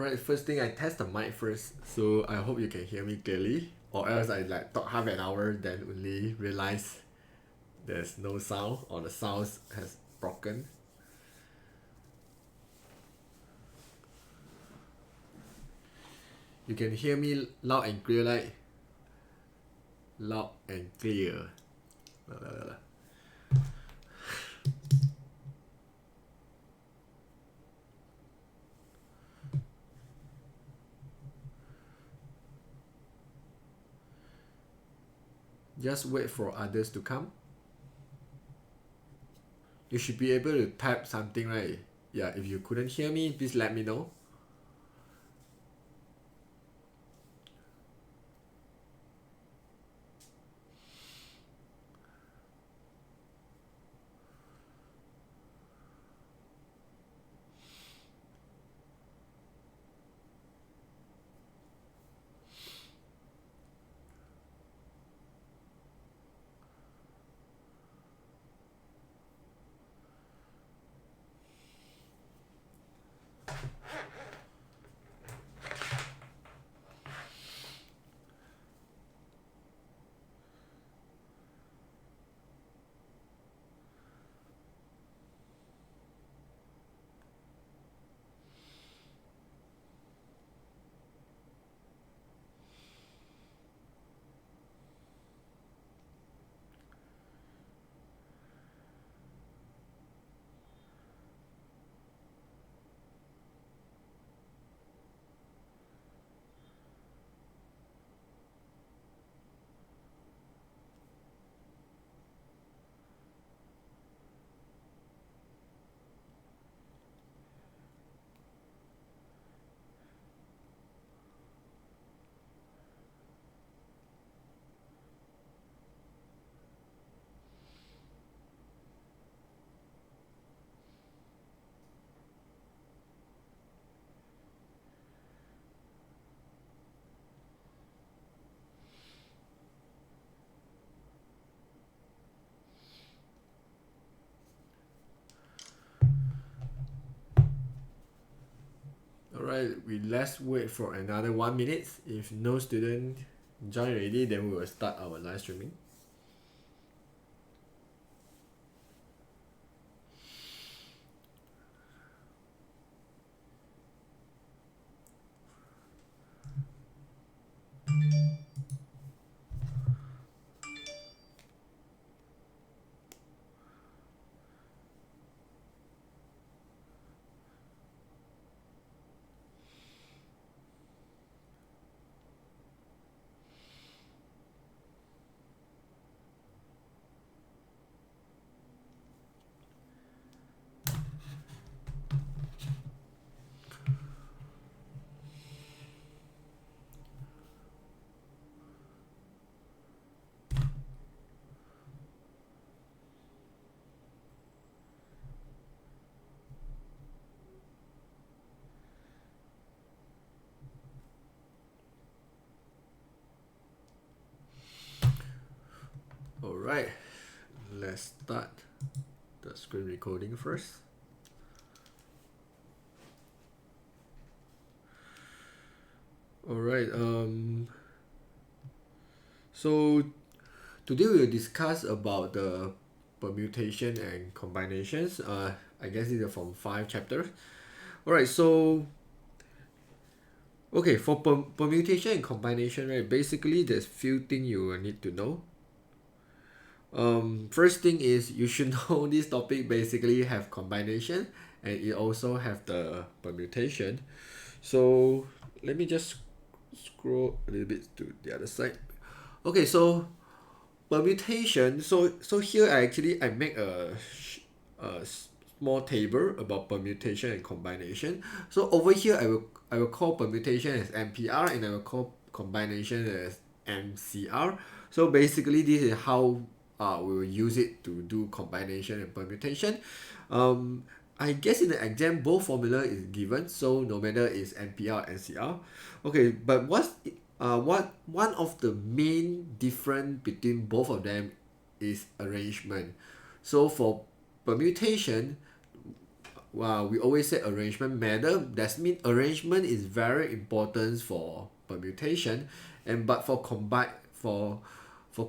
Alright, first thing I test the mic first, so I hope you can hear me clearly, or else I like talk half an hour then only realize there's no sound or the sound has broken. You can hear me loud and clear, like loud and clear. La, la, la, la. Just wait for others to come. You should be able to type something, right? Yeah, if you couldn't hear me, please let me know. Alright, let's wait for another 1 minute. If no student join already, then we will start our live streaming. Alright, let's start the screen recording first. Alright, so today we will discuss about the permutation and combinations. I guess these are from 5 chapters. Alright, so okay, for permutation and combination, right, basically there's few things you will need to know. First thing is you should know this topic basically have combination and it also have the permutation. So let me just scroll a little bit to the other side. Okay, so permutation. So here I make a small table about permutation and combination. So over here I will call permutation as MPR and I will call combination as MCR. So basically this is how we will use it to do combination and permutation. I guess in the exam both formula is given, so no matter is NPR or NCR. Okay, but what one of the main difference between both of them is arrangement. So for permutation, we always say arrangement matter. That means arrangement is very important for permutation, and but for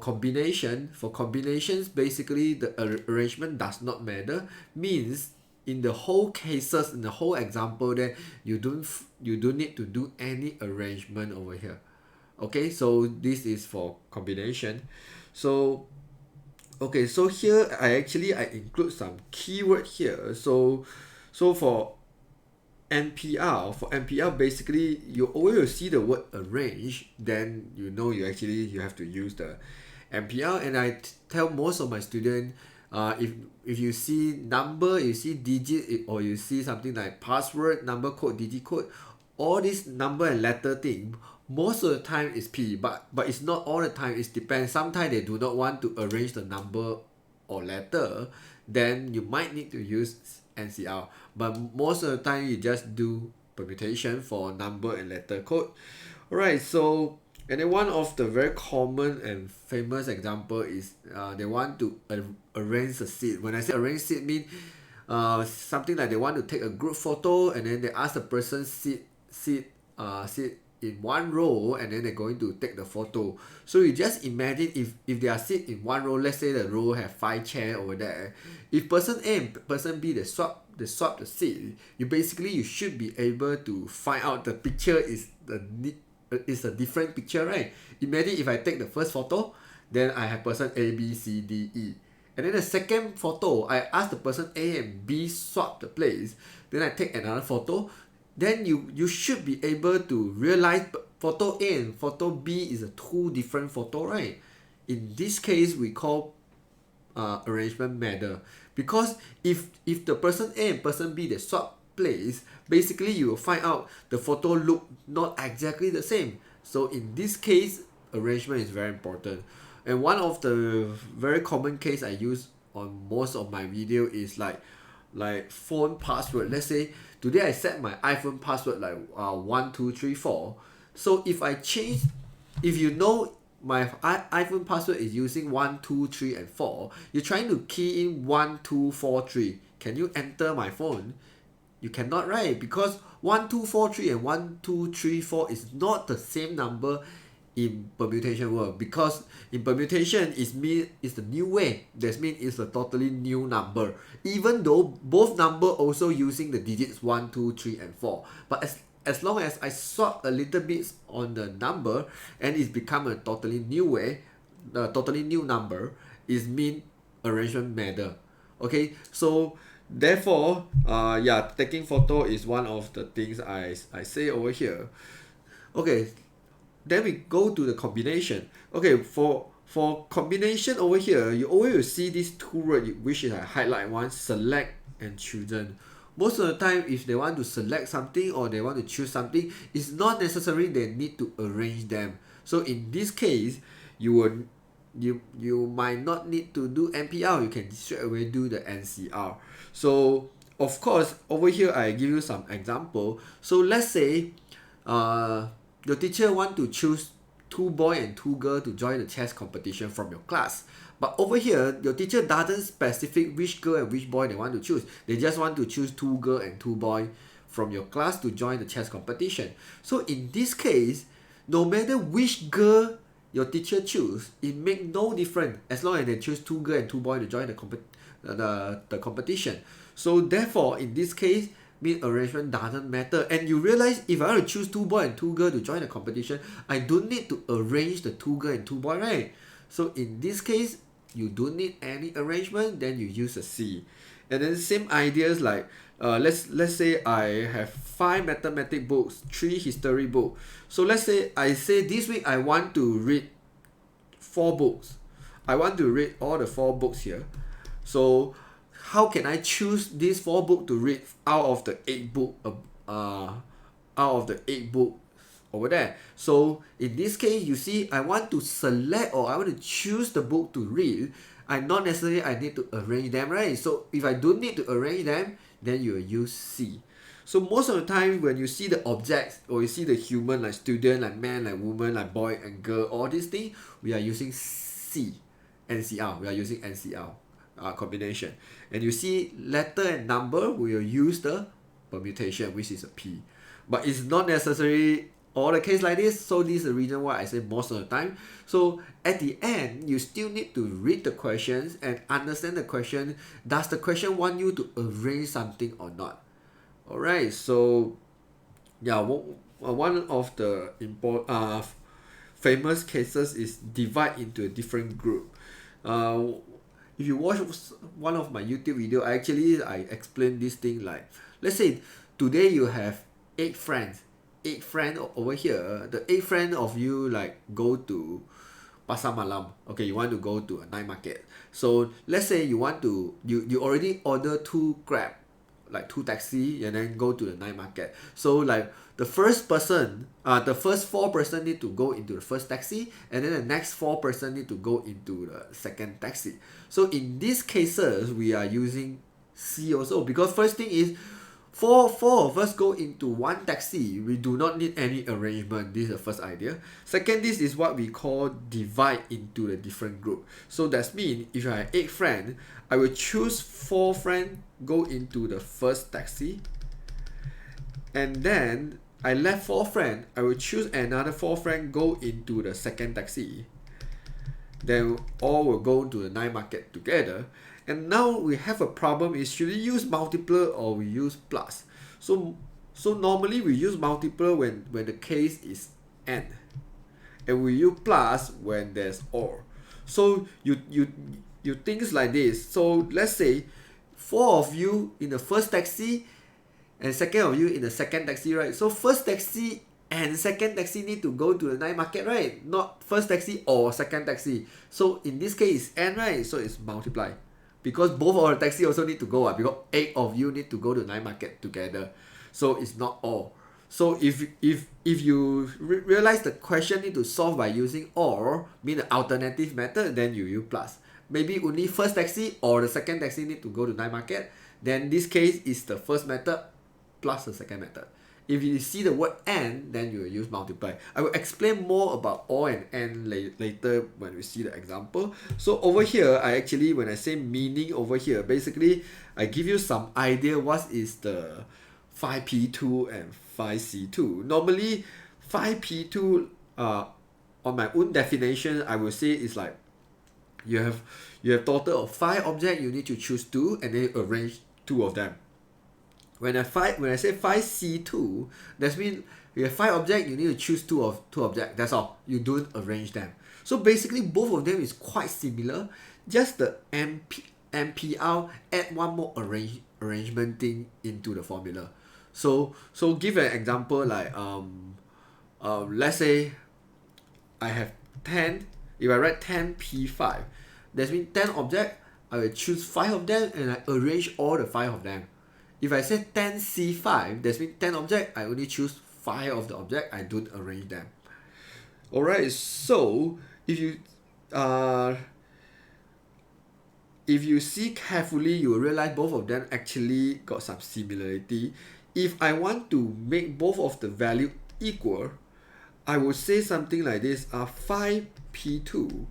combinations, basically the arrangement does not matter. Means in the whole cases, in the whole example, that you don't need to do any arrangement over here. Okay, so this is for combination. So okay, so here I include some keyword here. So for NPR, basically you always will see the word arrange, then you know you have to use the NPR. And tell most of my students, if you see number, you see digit, or you see something like password, number code, digit code, all this number and letter thing, most of the time is P, but it's not all the time. It depends. Sometimes they do not want to arrange the number or letter, then you might need to use NCR. But most of the time you just do permutation for number and letter code. Alright, so and then one of the very common and famous example is they want to arrange a seat. When I say arrange seat, mean something like they want to take a group photo, and then they ask the person sit in one row, and then they're going to take the photo. So you just imagine if they are sit in one row, let's say the row have 5 chairs over there. If person A and person B they swap the seat, you should be able to find out the picture is a different picture, right? Imagine if I take the first photo, then I have person A, B, C, D, E. And then the second photo, I ask the person A and B swap the place. Then I take another photo. Then you should be able to realize photo A and photo B is a two different photo, right? In this case, we call arrangement matter, because if the person A and person B they swap place, basically you will find out the photo look not exactly the same. So in this case, arrangement is very important. And one of the very common case I use on most of my video is like phone password. Let's say today I set my iPhone password like 1234. So if you know my iPhone password is using 1, 2, 3, and 4, you're trying to key in 1, 2, 4, 3. Can you enter my phone? You cannot, right? Because 1, 2, 4, 3 and 1, 2, 3, 4 is not the same number in permutation world. Because in permutation it's the new way. That means it's a totally new number. Even though both number also using the digits 1, 2, 3, and 4. But as long as I swap a little bit on the number and it's become a totally new way, the totally new number, is mean arrangement matter. Okay, so therefore taking photo is one of the things I say over here. Okay, then we go to the combination. Okay, for combination over here, you always will see these two words, which is I highlight one, select and chosen. Most of the time, if they want to select something or they want to choose something, it's not necessary they need to arrange them. So in this case, you might not need to do NPR. You can straight away do the NCR. So of course, over here I give you some example. So let's say your teacher want to choose 2 boy and 2 girl to join the chess competition from your class. But over here, your teacher doesn't specify which girl and which boy they want to choose. They just want to choose 2 girl and 2 boy from your class to join the chess competition. So in this case, no matter which girl your teacher choose, it make no difference as long as they choose 2 girl and 2 boy to join the competition. So therefore, in this case, mean arrangement doesn't matter. And you realize if I want to choose 2 boy and 2 girl to join the competition, I don't need to arrange the 2 girl and 2 boy, right? So in this case, you don't need any arrangement, then you use a C. And then same ideas like let's say I have 5 mathematics books, 3 history books. So let's say I say this week I want to read 4 books. I want to read all the 4 books here. So how can I choose these 4 books to read out of the 8 book over there? So in this case, you see, I want to select or I want to choose the book to read. I not necessarily I need to arrange them, right? So if I don't need to arrange them, then you will use C. So most of the time when you see the objects or you see the human like student, like man, like woman, like boy and girl, all these things, we are using C, NCR. We are using NCR. combination. And you see letter and number, we will use the permutation, which is a P. But it's not necessarily all the case like this, so this is the reason why I say most of the time. So at the end, you still need to read the questions and understand the question. Does the question want you to arrange something or not? Alright, so yeah, one of the famous cases is divide into a different group. If you watch one of my YouTube video, I explain this thing like, let's say today you have 8 friends. 8 friends over here. The 8 friend of you like go to Pasar Malam. Okay, you want to go to a night market. So let's say you already order 2 Grab, like 2 taxi, and then go to the night market. So like the first 4 person need to go into the first taxi, and then the next 4 person need to go into the second taxi. So in these cases, we are using C also, because first thing is four of us go into one taxi. We do not need any arrangement. This is the first idea. Second, this is what we call divide into the different group. So that means if I have 8 friends, I will choose 4 friends go into the first taxi, and then I left 4 friends. I will choose another 4 friends go into the second taxi. Then all will go to the night market together. And now we have a problem is, should we use multiple or we use plus? So normally we use multiple when the case is n, and we use plus when there's or. So you things like this. So let's say 4 of you in the first taxi and 2nd of you in the second taxi, right? So first taxi and second taxi need to go to the night market, right? Not first taxi or second taxi. So in this case it's n, right? So it's multiply, because both of the taxi also need to go, because 8 of you need to go to night market together. So it's not all. So if you realize the question need to solve by using or, mean the alternative method, then you use plus. Maybe only first taxi or the second taxi need to go to night market, then this case is the first method plus the second method. If you see the word and, then you will use multiply. I will explain more about or and and later when we see the example. So over here, when I say meaning over here, basically I give you some idea what is the 5p2 and 5c2. Normally 5p2 on my own definition, I will say is like you have total of 5 objects, you need to choose 2 and then arrange 2 of them. When I say 5c2, that means you have 5 objects, you need to choose 2 objects. That's all. You don't arrange them. So basically both of them is quite similar. Just the MPR add one more arrangement thing into the formula. So give an example like let's say I have 10. If I write 10p5, that means 10 objects, I will choose 5 of them and I arrange all the 5 of them. If I say 10c5, that means 10 objects, I only choose 5 of the object, I don't arrange them. Alright, so if you see carefully, you will realize both of them actually got some similarity. If I want to make both of the value equal, I will say something like this: 5p2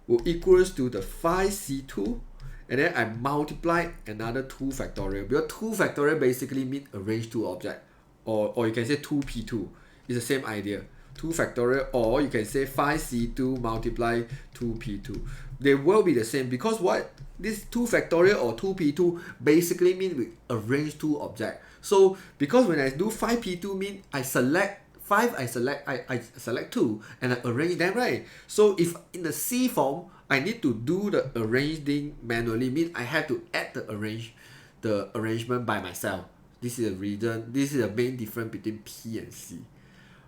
will equals to the 5c2, and then I multiply another 2 factorial, because 2 factorial basically means arrange 2 objects, or you can say 2p2. It's the same idea. 2 factorial, or you can say 5c2 multiply 2p2. They will be the same, because what? This 2 factorial or 2p2 basically means we arrange 2 objects. So because when I do 5p2 mean I select 5, I select 2 and I arrange them, right? So if in the C form I need to do the arranging manually, mean I have to add the arrangement by myself. This is the reason, this is the main difference between P and C.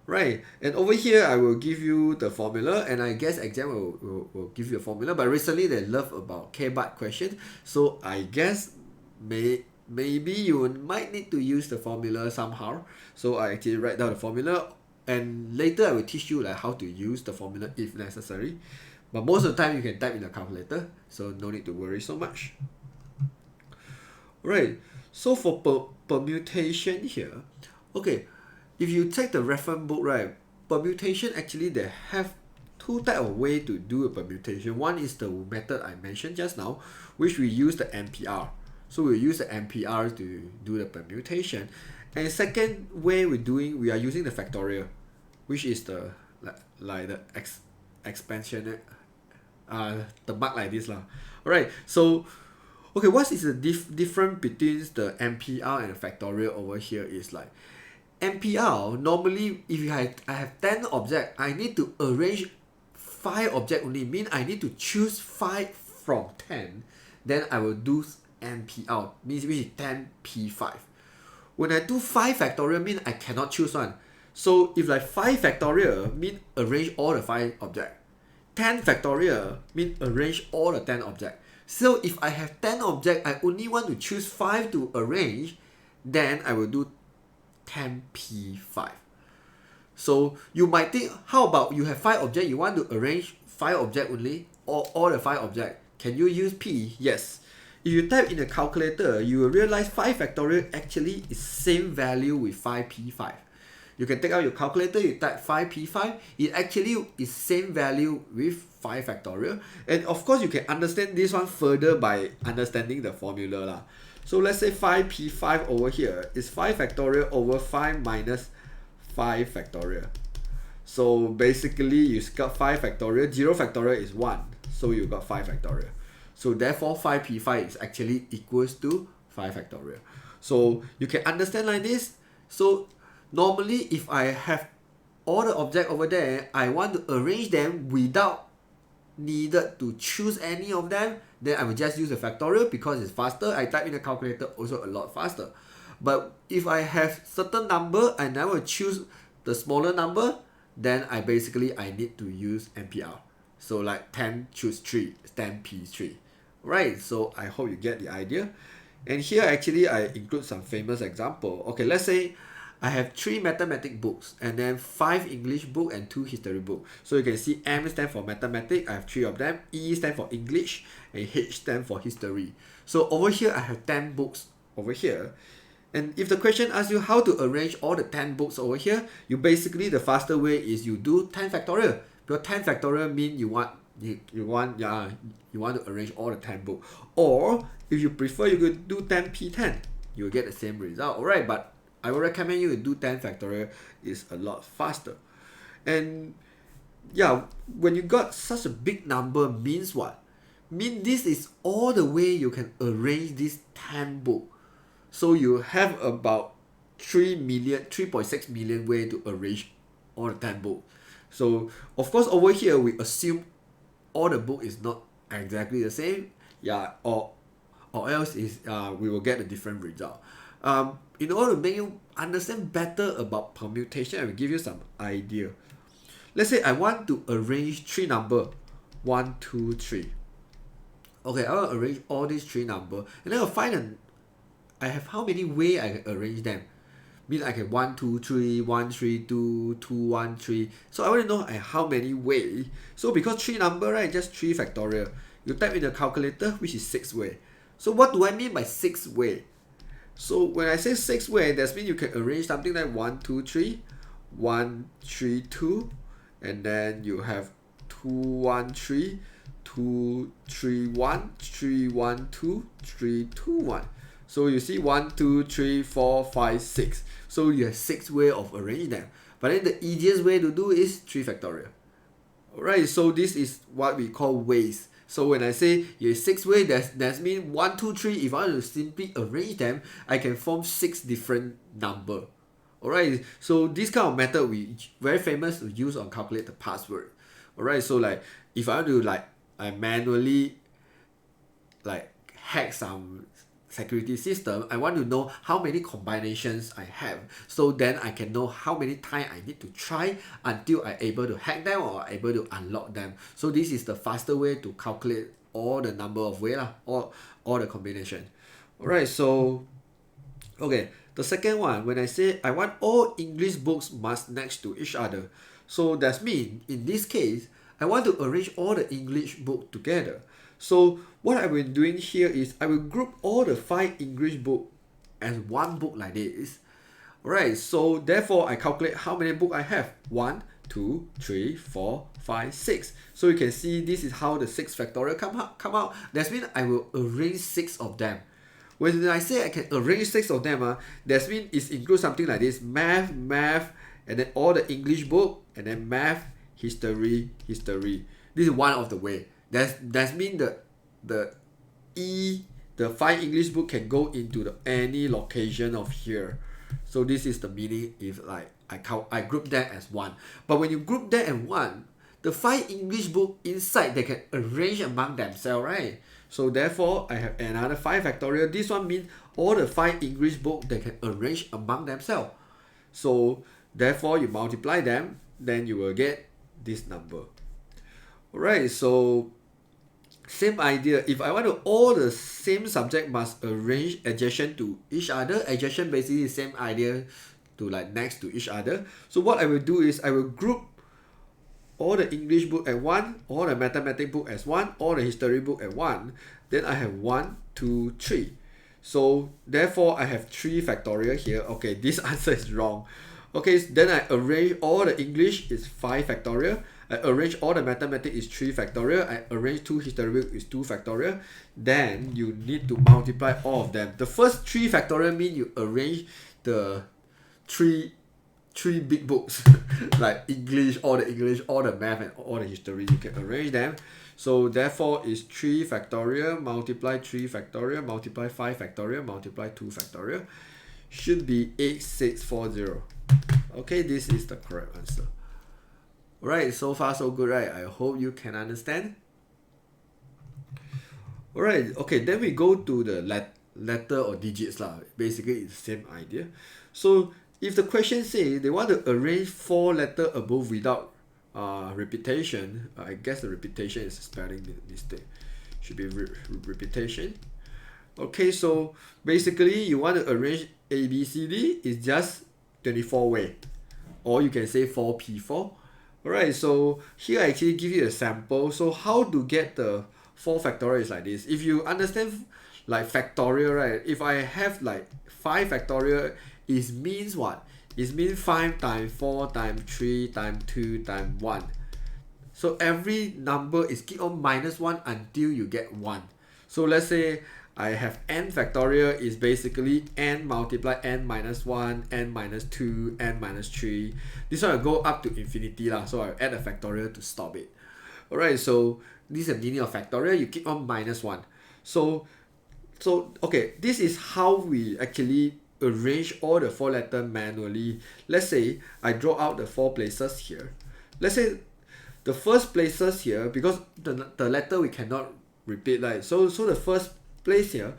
Right, and over here I will give you the formula, and I guess exam will give you a formula, but recently they love about K-bar question, so I guess maybe you might need to use the formula somehow. So I actually write down the formula, and later I will teach you like how to use the formula if necessary, but most of the time you can type in the calculator, so no need to worry so much. Right, so for permutation here, okay, if you take the reference book, right, permutation actually they have two type of way to do a permutation. One is the method I mentioned just now, which we use the MPR. So we use the MPR to do the permutation. And second way we are using the factorial, which is the like the expansion, the mark like this lah. Alright, so okay, what is the difference between the MPR and the factorial over here is like MPR normally if I have 10 objects, I need to arrange 5 objects only, mean I need to choose 5 from 10, then I will do MPR, means which is 10P5. When I do 5 factorial, mean I cannot choose one. So if like 5 factorial mean arrange all the 5 objects. 10 factorial mean arrange all the 10 objects. So if I have 10 objects, I only want to choose 5 to arrange, then I will do 10P5. So you might think, how about you have 5 objects, you want to arrange 5 objects only, or all the 5 objects. Can you use P? Yes. If you type in a calculator, you will realize 5 factorial actually is same value with 5P5. You can take out your calculator, you type 5P5, it actually is same value with 5 factorial. And of course, you can understand this one further by understanding the formula lah. So let's say 5P5 over here is 5 factorial over 5 minus 5 factorial. So basically, you got 5 factorial, 0 factorial is 1. So you got 5 factorial. So therefore 5P5 is actually equals to 5 factorial. So you can understand like this. So normally if I have all the objects over there, I want to arrange them without needed to choose any of them, then I will just use the factorial because it's faster. I type in the calculator also a lot faster. But if I have certain number and I will choose the smaller number, then I need to use MPR. So like 10 choose 3, 10P3. Right, so I hope you get the idea. And here actually I include some famous example. Okay, let's say I have 3 mathematics books and then 5 English book and 2 history book. So you can see M stands for mathematics, I have 3 of them, E stands for English, and H stands for history. So over here I have 10 books over here. And if the question asks you how to arrange all the 10 books over here, you basically, the faster way is you do 10 factorial. Because 10 factorial means you want to arrange all the 10 books. Or if you prefer, you could do 10P10. You will get the same result. Alright, but I would recommend you to do 10 factorial, is a lot faster. And yeah, when you got such a big number means what? Mean this is all the way you can arrange this 10 book. So you have about 3.6 million way to arrange all the 10 book. So of course over here we assume all the book is not exactly the same, yeah, or else is we will get a different result. In order to make you understand better about permutation, I will give you some idea. Let's say I want to arrange 3 number, 1, 2, 3. Okay, I will arrange all these 3 number, and then I'll find I have how many way I can arrange them. Means I can 1, 2, 3, 1, 3, 2, 2, 1, 3. So I want to know how many way. So because 3 number, right, just 3 factorial. You type in the calculator, which is 6 way. So what do I mean by 6 way? So when I say 6 way, that means you can arrange something like 1, 2, 3, 1, 3, 2, and then you have 2, 1, 3, 2, 3, 1, 3, 1, 2, 3, 2, 1. So you see 1, 2, 3, 4, 5, 6. So you have 6 way of arranging them. But then the easiest way to do is 3 factorial. Alright, so this is what we call ways. So when I say you have 6 way, that means 1, 2, 3. If I want to simply arrange them, I can form 6 different number. Alright, so this kind of method we very famous to use on calculate the password. Alright, so like if I want to I manually hack some security system, I want to know how many combinations I have, so then I can know how many times I need to try until I'm able to hack them or able to unlock them. So this is the faster way to calculate all the number of way all the combination. Alright, so okay, the second one, when I say I want all English books must next to each other, so that means in this case I want to arrange all the English book together. So what I will doing here is I will group all the 5 English book as one book like this. Alright, so therefore I calculate how many book I have. 1, 2, 3, 4, 5, 6. So you can see this is how the 6 factorial come out. That means I will arrange 6 of them. When I say I can arrange 6 of them, that means it includes something like this: math, and then all the English book, and then math, history. This is one of the way. That means the 5 English book can go into any location of here. So this is the meaning if like I group that as 1. But when you group that as 1, the 5 English book inside they can arrange among themselves, right? So therefore I have another 5 factorial. This one means all the 5 English book they can arrange among themselves. So therefore you multiply them, then you will get this number. Alright, so same idea. If I want to all the same subject must arrange adjacent to each other. Adjacent basically is same idea to like next to each other. So what I will do is I will group all the English book at 1, all the mathematics book as 1, all the history book at 1. Then I have 1, 2, 3. So therefore I have 3 factorial here. Okay, this answer is wrong. Okay, then I arrange all the English is 5 factorial. I arrange all the mathematics is 3 factorial. I arrange 2 history book is 2 factorial. Then you need to multiply all of them. The first 3 factorial mean you arrange the three big books like English, all the math, and all the history. You can arrange them. So therefore is 3 factorial multiply 3 factorial multiply 5 factorial multiply 2 factorial should be 8640. Okay, this is the correct answer. Alright, so far so good, right? I hope you can understand. Alright, okay, then we go to the letter or digits lah. Basically it's the same idea. So if the question say they want to arrange 4 letters above without repetition, I guess the repetition is spelling mistake. Should be repetition. Okay, so basically you want to arrange A, B, C, D is just 24 way. Or you can say 4P4. Alright, so here I actually give you a sample. So how to get the 4 factorial is like this. If you understand like factorial, right? If I have like 5 factorial, it means what? It means 5 times 4 times 3 times 2 times 1. So every number is keep on minus 1 until you get 1. So let's say I have n factorial is basically n multiply n minus 1, n minus 2, n minus 3. This one will go up to infinity lah. So I'll add a factorial to stop it. Alright, so this is the meaning of factorial. You keep on minus 1. So okay, this is how we actually arrange all the 4 letters manually. Let's say I draw out the 4 places here. Let's say the first places here, because the letter we cannot repeat, right? So the first place here,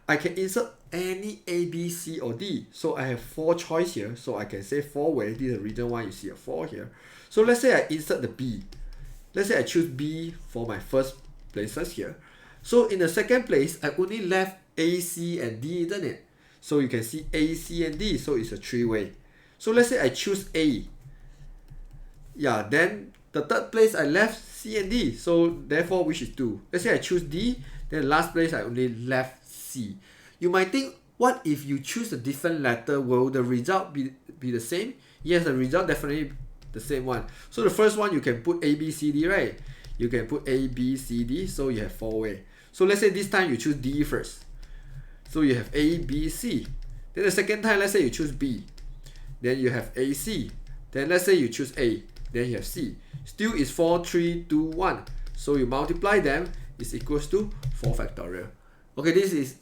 I can insert any A, B, C, or D. So I have 4 choice here. So I can say 4 ways. This is the reason why you see a 4 here. So let's say I insert the B. Let's say I choose B for my first places here. So in the second place, I only left A, C, and D, isn't it? So you can see A, C, and D. So it's a 3-way. So let's say I choose A. Yeah, then the third place I left C and D. So therefore, which is 2? Let's say I choose D. Then last place I only left C. You might think, what if you choose a different letter? Will the result be the same? Yes, the result definitely the same one. So the first one you can put A, B, C, D, right? You can put A, B, C, D. So you have 4 ways. So let's say this time you choose D first. So you have A, B, C. Then the second time, let's say you choose B. Then you have A, C. Then let's say you choose A. Then you have C. Still is 4, 3, 2, 1. So you multiply them, is equals to 4 factorial. Okay, this is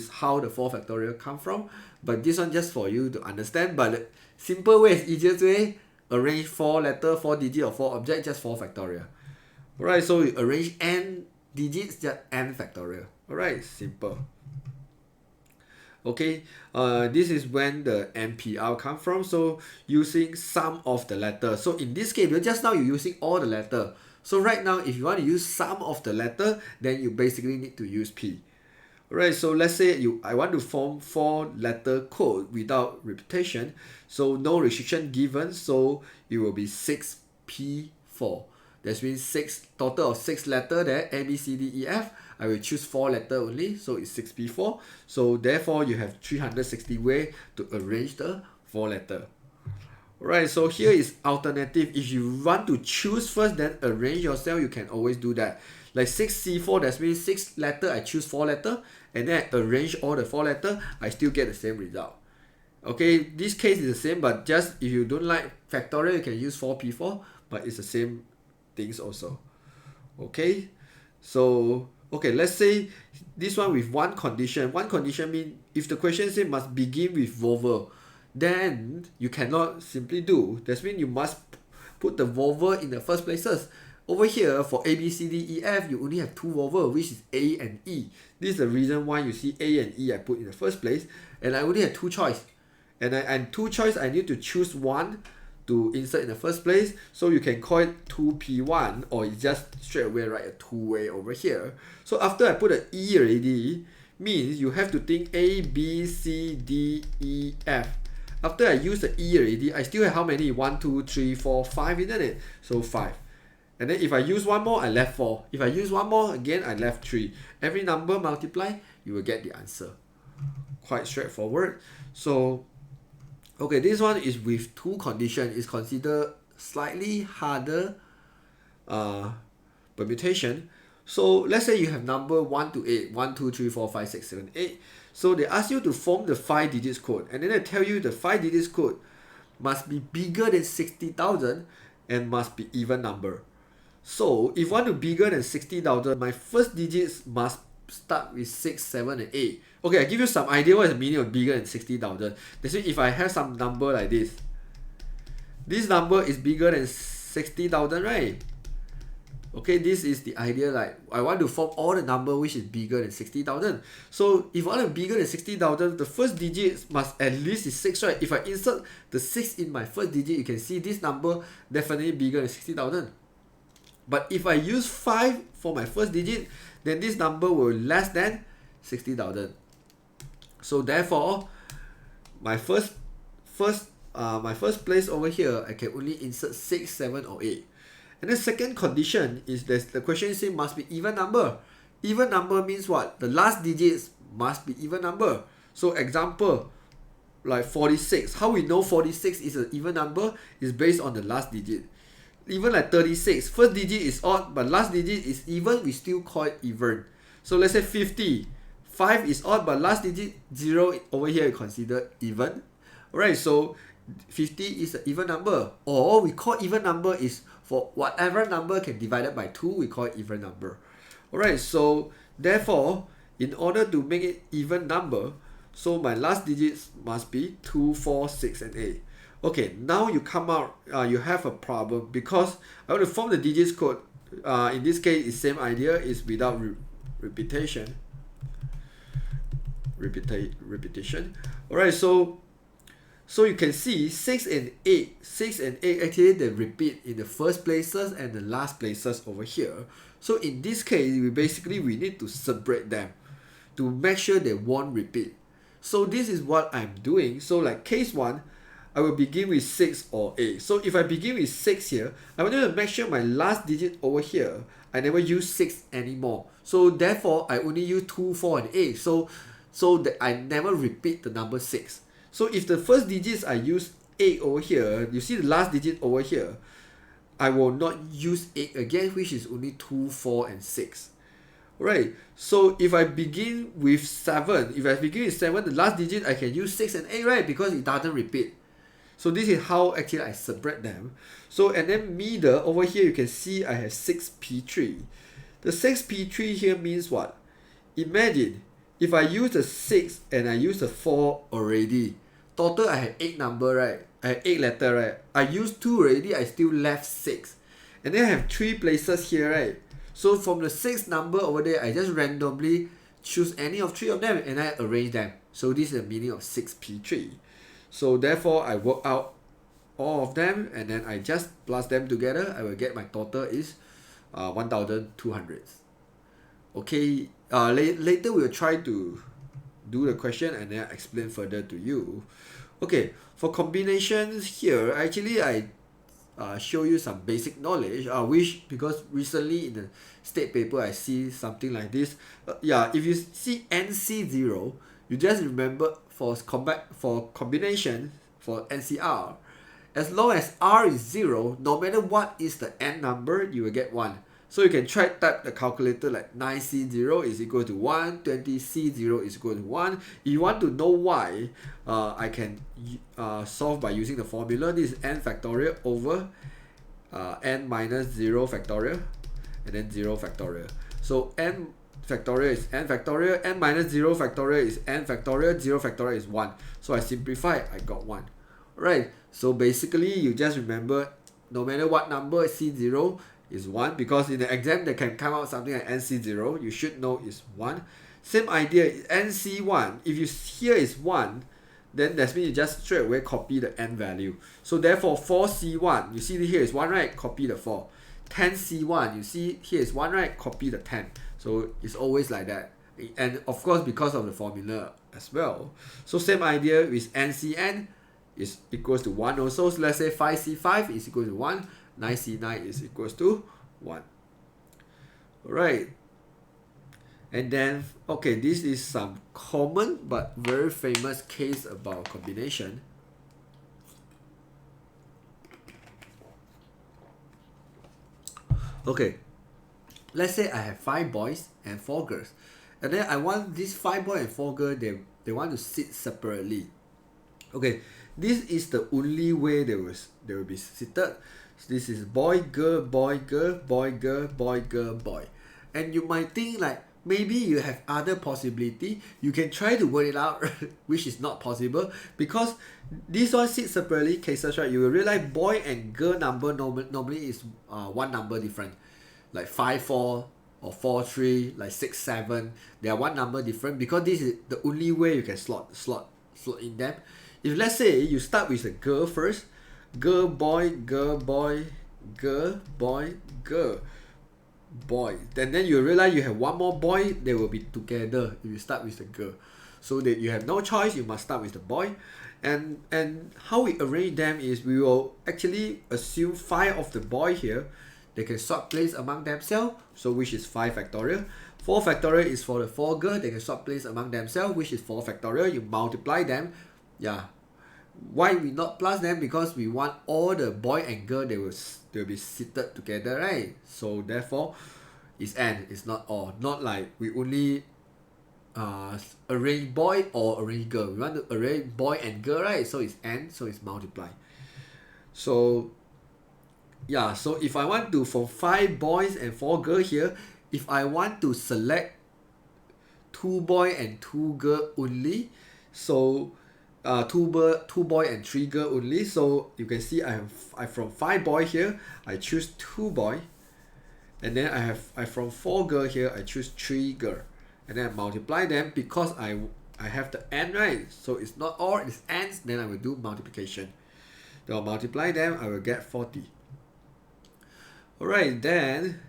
how the 4 factorial come from. But this one just for you to understand. But the simple way is easiest way. Arrange 4 letter, 4 digit or 4 object, just 4 factorial. Alright, so you arrange n digits, just n factorial. Alright, simple. Okay, this is when the NPR come from. So using sum of the letter. So in this case, just now you're using all the letter. So right now, if you want to use sum of the letter, then you basically need to use P. Alright, so let's say I want to form 4 letter code without repetition. So no restriction given, so it will be 6P4. That means 6 total of 6 letter there, A, B, C, D, E, F. I will choose 4 letter only, so it's 6P4. So therefore you have 360 way to arrange the 4 letter. Right, so here is alternative. If you want to choose first, then arrange your cell, you can always do that. Like 6C4, that means 6 letter, I choose 4 letter, and then I arrange all the 4 letter, I still get the same result. Okay, this case is the same, but just if you don't like factorial, you can use 4P4, but it's the same things also. Okay, so okay, let's say this one with one condition. One condition means if the question say must begin with vowel, then you cannot simply do. That means you must put the vowel in the first places. Over here for A, B, C, D, E, F, you only have two vowel, which is A and E. This is the reason why you see A and E I put in the first place, and I only have two choice. And two choice, I need to choose one to insert in the first place, so you can call it 2P1, or you just straight away write a two-way over here. So after I put an E already, means you have to think A, B, C, D, E, F. After I use the E already, I still have how many? 1, 2, 3, 4, 5, isn't it? So 5. And then if I use one more, I left 4. If I use one more, again, I left 3. Every number multiply, you will get the answer. Quite straightforward. So, okay, this one is with two conditions. It's considered slightly harder permutation. So let's say you have number 1 to 8, 1, 2, 3, 4, 5, 6, 7, 8. So they ask you to form the 5 digits code, and then they tell you the 5 digits code must be bigger than 60,000 and must be even number. So if you want to bigger than 60,000, my first digits must start with 6, 7, and 8. Okay, I give you some idea what is the meaning of bigger than 60,000. That's mean if I have some number like this number is bigger than 60,000, right? Okay, this is the idea, like I want to form all the number which is bigger than 60,000. So if I want to bigger than 60,000, the first digit must at least is 6, right? If I insert the 6 in my first digit, you can see this number definitely bigger than 60,000. But if I use 5 for my first digit, then this number will less than 60,000. So therefore, my first place over here, I can only insert 6, 7, or 8. And the second condition is that the question says must be even number. Even number means what? The last digits must be even number. So example, like 46. How we know 46 is an even number is based on the last digit. Even like 36, first digit is odd, but last digit is even, we still call it even. So let's say 50. 5 is odd, but last digit 0 over here is considered even. Alright, so 50 is an even number. Or we call even number is for whatever number can divide it by 2, we call it even number. Alright, so therefore, in order to make it even number, so my last digits must be 2, 4, 6, and 8. Okay, now you come out, you have a problem because I want to form the digits code. In this case, it's same idea, is without repetition. Alright, so you can see 6 and 8 actually they repeat in the first places and the last places over here. So in this case, we need to separate them to make sure they won't repeat. So this is what I'm doing. So like case 1, I will begin with 6 or 8. So if I begin with 6 here, I want to make sure my last digit over here, I never use 6 anymore. So therefore, I only use 2, 4, and 8. So that I never repeat the number 6. So if the first digits I use 8 over here, you see the last digit over here, I will not use 8 again, which is only 2, 4, and 6. Right, so if I begin with 7, the last digit I can use 6 and 8, right? Because it doesn't repeat. So this is how actually I separate them. So and then middle over here, you can see I have 6P3. The 6P3 here means what? Imagine if I use the 6 and I use the 4 already, total I have 8 number, right? I have 8 letter, right? I used 2 already, I still left 6. And then I have 3 places here, right? So from the 6 number over there, I just randomly choose any of 3 of them and I arrange them. So this is the meaning of 6P3. So therefore, I work out all of them and then I just plus them together. I will get my total is 1,200. Okay, later we'll try to do the question and then explain further to you. Okay, for combinations here, actually I show you some basic knowledge, which because recently in the state paper I see something like this. Yeah, if you see NC0, you just remember for combination for NCR, As long as R is 0, no matter what is the n number, you will get 1. So you can try type the calculator like 9C0 is equal to 1, 20C0 is equal to 1. If you want to know why, I can solve by using the formula. This is n factorial over n minus 0 factorial and then 0 factorial. So n factorial is n factorial, n minus 0 factorial is n factorial, 0 factorial is 1. So I simplify, I got 1. Right, so basically you just remember no matter what number, C0 is 1, because in the exam they can come out something like NC0, you should know is 1. Same idea, NC1, if you here is 1, then that means you just straight away copy the n value. So therefore 4C1, you see here is 1, right? Copy the 4. 10C1, you see here is 1, right? Copy the 10. So it's always like that. And of course because of the formula as well. So same idea with NCN is equals to 1 also. So let's say 5C5 is equal to 1. 9C9 is equals to 1. Alright. And then, okay, this is some common but very famous case about combination. Okay, let's say I have 5 boys and 4 girls. And then I want these 5 boys and 4 girls, they want to sit separately. Okay, this is the only way they will be seated. This is boy, girl, boy, girl, boy, girl, boy, girl, boy. And you might think like maybe you have other possibility. You can try to work it out, which is not possible because this one sit separately cases, right? You will realize boy and girl number normally is one number different, like 5 4 or 4 3, like 6 7. They are one number different because this is the only way you can slot in them. If let's say you start with the girl first. Girl, boy, girl, boy, girl, boy, girl, boy. And then you realize you have one more boy, they will be together if you start with the girl. So that you have no choice, you must start with the boy. And how we arrange them is we will actually assume 5 of the boy here. They can swap place among themselves, so which is 5 factorial. 4 factorial is for the 4 girl, they can swap place among themselves, which is 4 factorial. You multiply them, yeah. Why we not plus them? Because we want all the boy and girl they will be seated together, right? So therefore it's n, it's not all. Not like we only arrange boy or arrange girl. We want to arrange boy and girl, right? So it's n, so it's multiply. So yeah, so if I want to, for 5 boys and 4 girls here, if I want to select 2 boy and 2 girl only, so 2 boy and 3 girl only. So you can see I from 5 boy here, I choose 2 boy, and then I from 4 girl here, I choose 3 girl, and then I multiply them because I have the n, right? So it's not all, it's n. Then I will do multiplication. Then I'll multiply them, I will get 40. Alright, then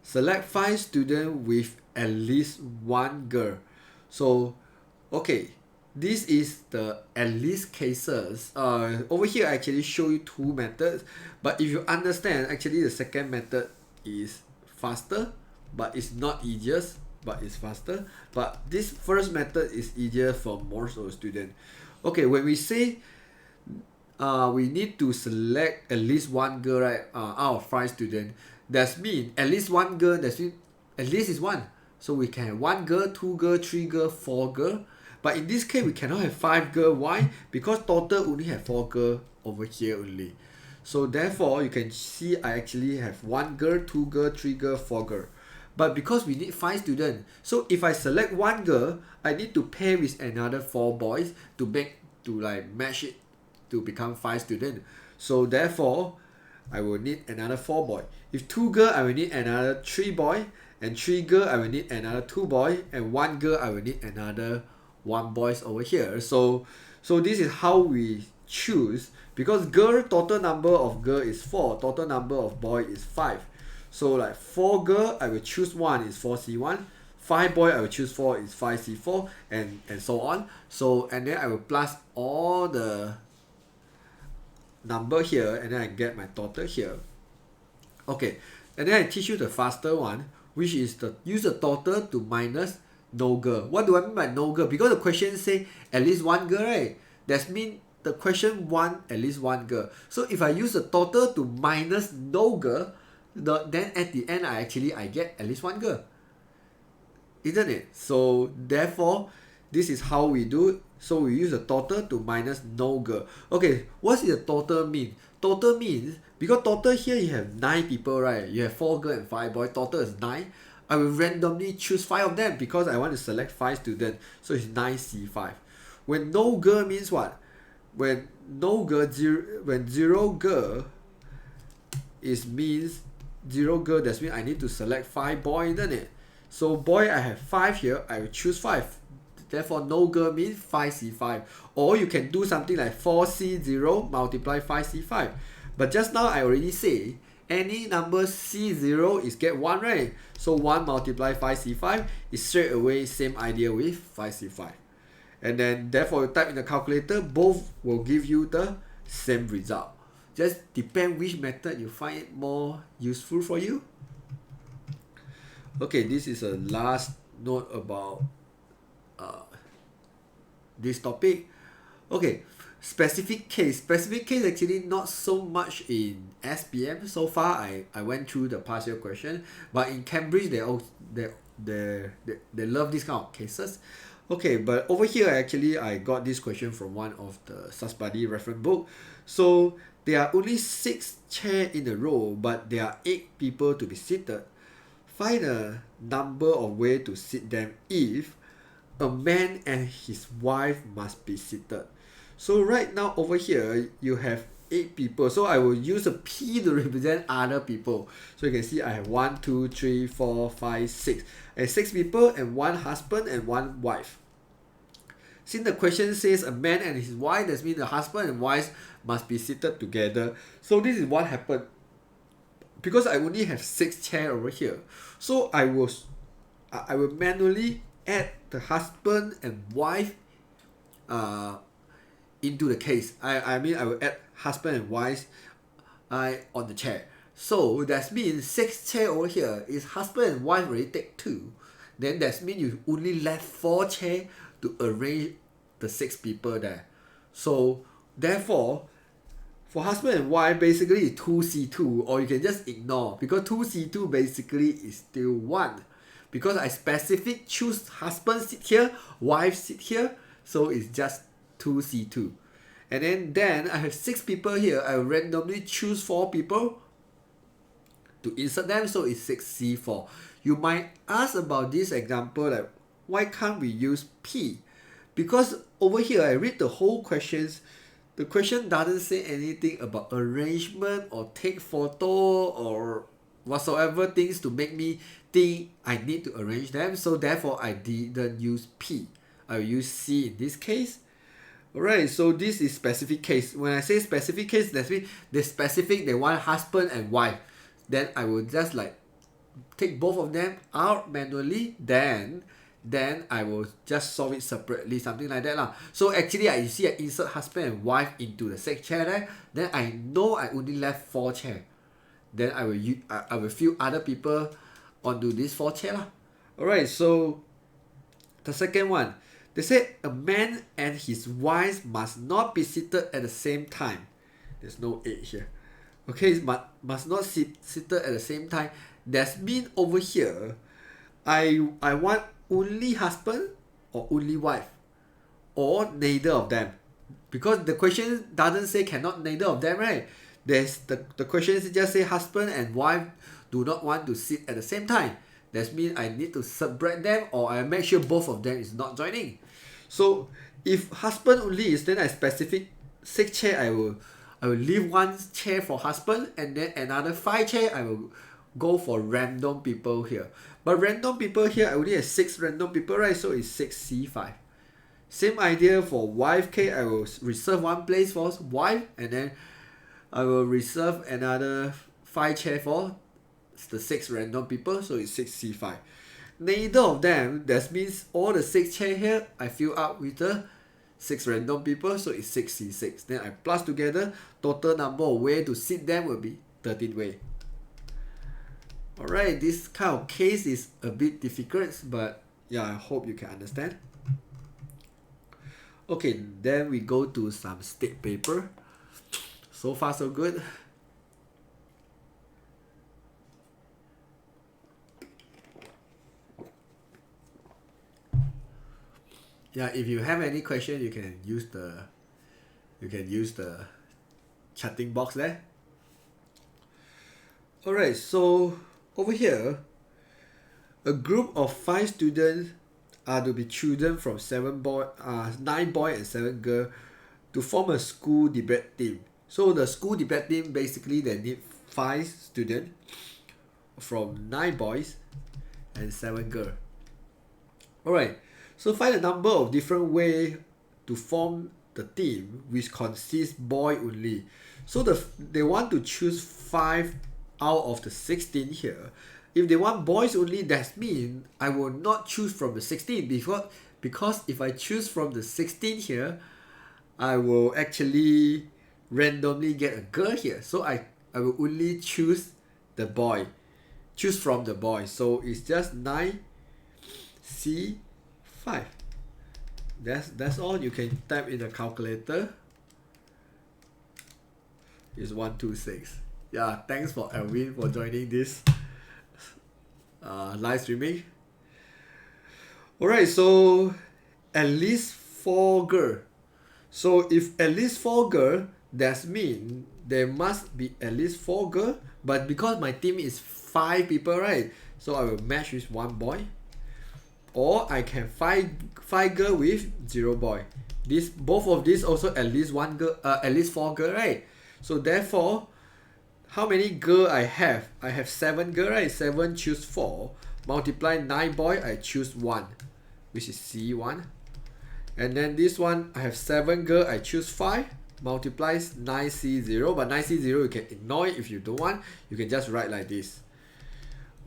select 5 students with at least 1 girl. So okay, this is the at least cases. Over here I actually show you 2 methods, but if you understand, actually the second method is faster, but it's not easiest, but it's faster. But this first method is easier for most of the students. Okay, when we say we need to select at least 1 girl, right, out of 5 students, that means at least 1 girl, that means at least is 1. So we can have 1 girl, 2 girl, 3 girl, 4 girl. But in this case, we cannot have 5 girl. Why? Because total only have 4 girl over here only. So therefore, you can see I actually have 1 girl, 2 girl, 3 girl, 4 girl. But because we need 5 students, so if I select 1 girl, I need to pair with another 4 boys to match it to become 5 students. So therefore, I will need another 4 boy. If 2 girl, I will need another 3 boy, and 3 girl, I will need another 2 boy, and 1 girl, I will need another 1 boys over here. So this is how we choose, because girl, total number of girl is 4, total number of boy is 5. So like 4 girl, I will choose 1 is 4C1, 5 boy, I will choose 4 is 5C4, and so on. So and then I will plus all the number here, and then I get my total here. Okay, and then I teach you the faster one, which is the use the total to minus no girl. What do I mean by no girl? Because the question say at least 1 girl, right? That means the question want at least one girl. So if I use the total to minus no girl, then at the end I get at least one girl, isn't it? So therefore, this is how we do. So we use the total to minus no girl. Okay, what's the total mean? Total means, because total here you have 9 people, right? You have 4 girls and 5 boys. Total is 9. I will randomly choose 5 of them because I want to select 5 students. So it's 9C5. When no girl means what? When no girl, when 0 girl is means 0 girl, that means I need to select 5 boys, isn't it? So boy, I have 5 here, I will choose 5. Therefore, no girl means 5C5. Or you can do something like 4C0 multiply 5C5. But just now I already say, any number C0 is get 1, right? So 1 multiply 5C5 is straight away same idea with 5C5. And then therefore you type in the calculator, both will give you the same result. Just depend which method you find it more useful for you. Okay, this is a last note about this topic. Okay, specific case. Specific case actually not so much in SPM. So far, I went through the past year question, but in Cambridge they love this kind of cases. Okay, but over here actually I got this question from one of the Susbuddy reference book. So there are only 6 chairs in a row, but there are 8 people to be seated. Find a number of ways to sit them if a man and his wife must be seated. So right now over here you have 8 people. So I will use a P to represent other people. So you can see I have 1, 2, 3, 4, 5, 6. I have 6 people and 1 husband and 1 wife. Since the question says a man and his wife, that means the husband and wife must be seated together. So this is what happened. Because I only have 6 chairs over here, so I will manually add the husband and wife into the case. I mean I will add husband and wife on the chair. So that means 6 chairs over here is husband and wife already take 2. Then that means you only left 4 chairs to arrange the 6 people there. So therefore, for husband and wife, basically it's 2C2, or you can just ignore, because 2C2 basically is still 1. Because I specific choose husband sit here, wife sit here, so it's just 2C2. And then I have 6 people here, I randomly choose 4 people to insert them, so it's 6C4. You might ask about this example, like why can't we use P? Because over here I read the whole questions. The question doesn't say anything about arrangement or take photo or whatsoever things to make me think I need to arrange them. So therefore I didn't use P. I will use C in this case. Alright, so this is specific case. When I say specific case, that means they specific, they want husband and wife. Then I will just like take both of them out manually, then I will just solve it separately, something like that lah. So actually I see I insert husband and wife into the 6 chair there, then I know I only left 4 chair. Then I will fill other people onto this 4 chair lah. Alright, so the second one, they said a man and his wife must not be seated at the same time. There's no 8 here. Okay, must not seated at the same time. That means over here, I want only husband or only wife, or neither of them, because the question doesn't say cannot neither of them, right? There's the question just say husband and wife do not want to sit at the same time. That means I need to separate them, or I make sure both of them is not joining. So if husband only is, then I specific 6 chair, I will leave 1 chair for husband, and then another 5 chair I will go for random people here. But random people here, I only have 6 random people, right? So it's 6C5. Same idea for wife case, I will reserve 1 place for wife, and then I will reserve another 5 chair for the 6 random people, so it's 6C5. Neither of them, that means all the 6 chair here, I fill up with the 6 random people, so it's 6C6. Then I plus together, total number of way to sit them will be 13 way. Alright, this kind of case is a bit difficult, but yeah, I hope you can understand. Okay, then we go to some state paper. So far so good. Yeah, if you have any question, you can use the chatting box there. Alright, so over here, a group of 5 students are to be chosen from 9 boy and 7 girl to form a school debate team. So the school debate team, basically they need 5 students from 9 boys and 7 girl. Alright, so find a number of different ways to form the team which consists boy only. So they want to choose 5 out of the 16 here. If they want boys only, that means I will not choose from the 16 because if I choose from the 16 here, I will actually randomly get a girl here. So I will only choose the boy. Choose from the boy. So it's just 9C5. That's all. You can type in the calculator. It's 126. Yeah, thanks for Elvin for joining this live streaming. Alright, so at least 4 girl. So if at least 4 girl, that means there must be at least 4 girl. But because my team is 5 people, right? So I will match with 1 boy. Or I can 5 girl with 0 boy. Both of these also at least 1 girl, at least 4 girl, right? So therefore, how many girl I have? I have 7 girl, right? 7 choose 4. Multiply 9 boy, I choose 1, which is C1. And then this one, I have 7 girl, I choose 5. Multiplies 9C0. But 9C0 you can ignore it if you don't want. You can just write like this.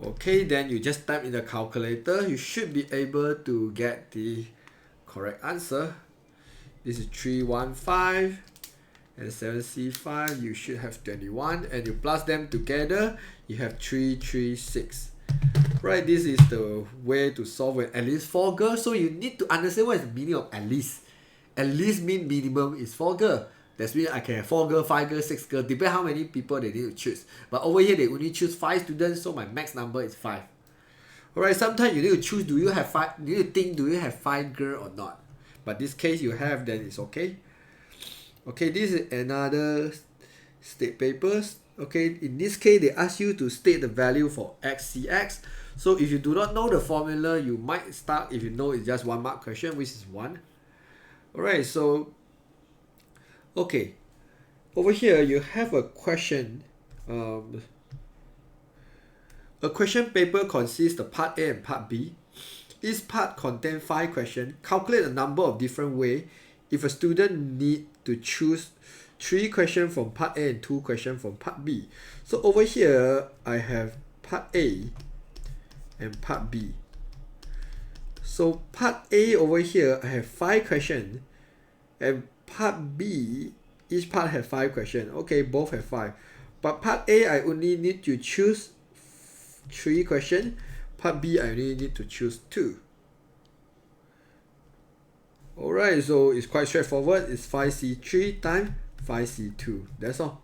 Okay, then you just type in the calculator. You should be able to get the correct answer. This is 315 and 7C5. You should have 21, and you plus them together, you have 336. Right, this is the way to solve with at least 4 girls. So you need to understand what is the meaning of at least. At least mean minimum is 4 girls. That means I can have 4 girls, 5 girls, 6 girls, depend how many people they need to choose. But over here they only choose 5 students, so my max number is 5. Alright, sometimes you need to choose, do you have 5 girls or not? But this case you have, then it's okay. Okay, this is another state papers. Okay, in this case they ask you to state the value for xcx. So if you do not know the formula, you might start, if you know it's just 1 mark question, which is 1. Alright, so okay, over here you have a question. A question paper consists of part A and part B. Each part contains 5 questions. Calculate a number of different ways if a student need to choose 3 questions from part A and 2 questions from part B. So over here I have part A and part B. So part A over here I have 5 questions, and part B, each part have 5 questions. Okay, both have 5. But part A I only need to choose 3 questions. Part B I only need to choose 2. Alright, so it's quite straightforward. It's 5C3 times 5C2. That's all.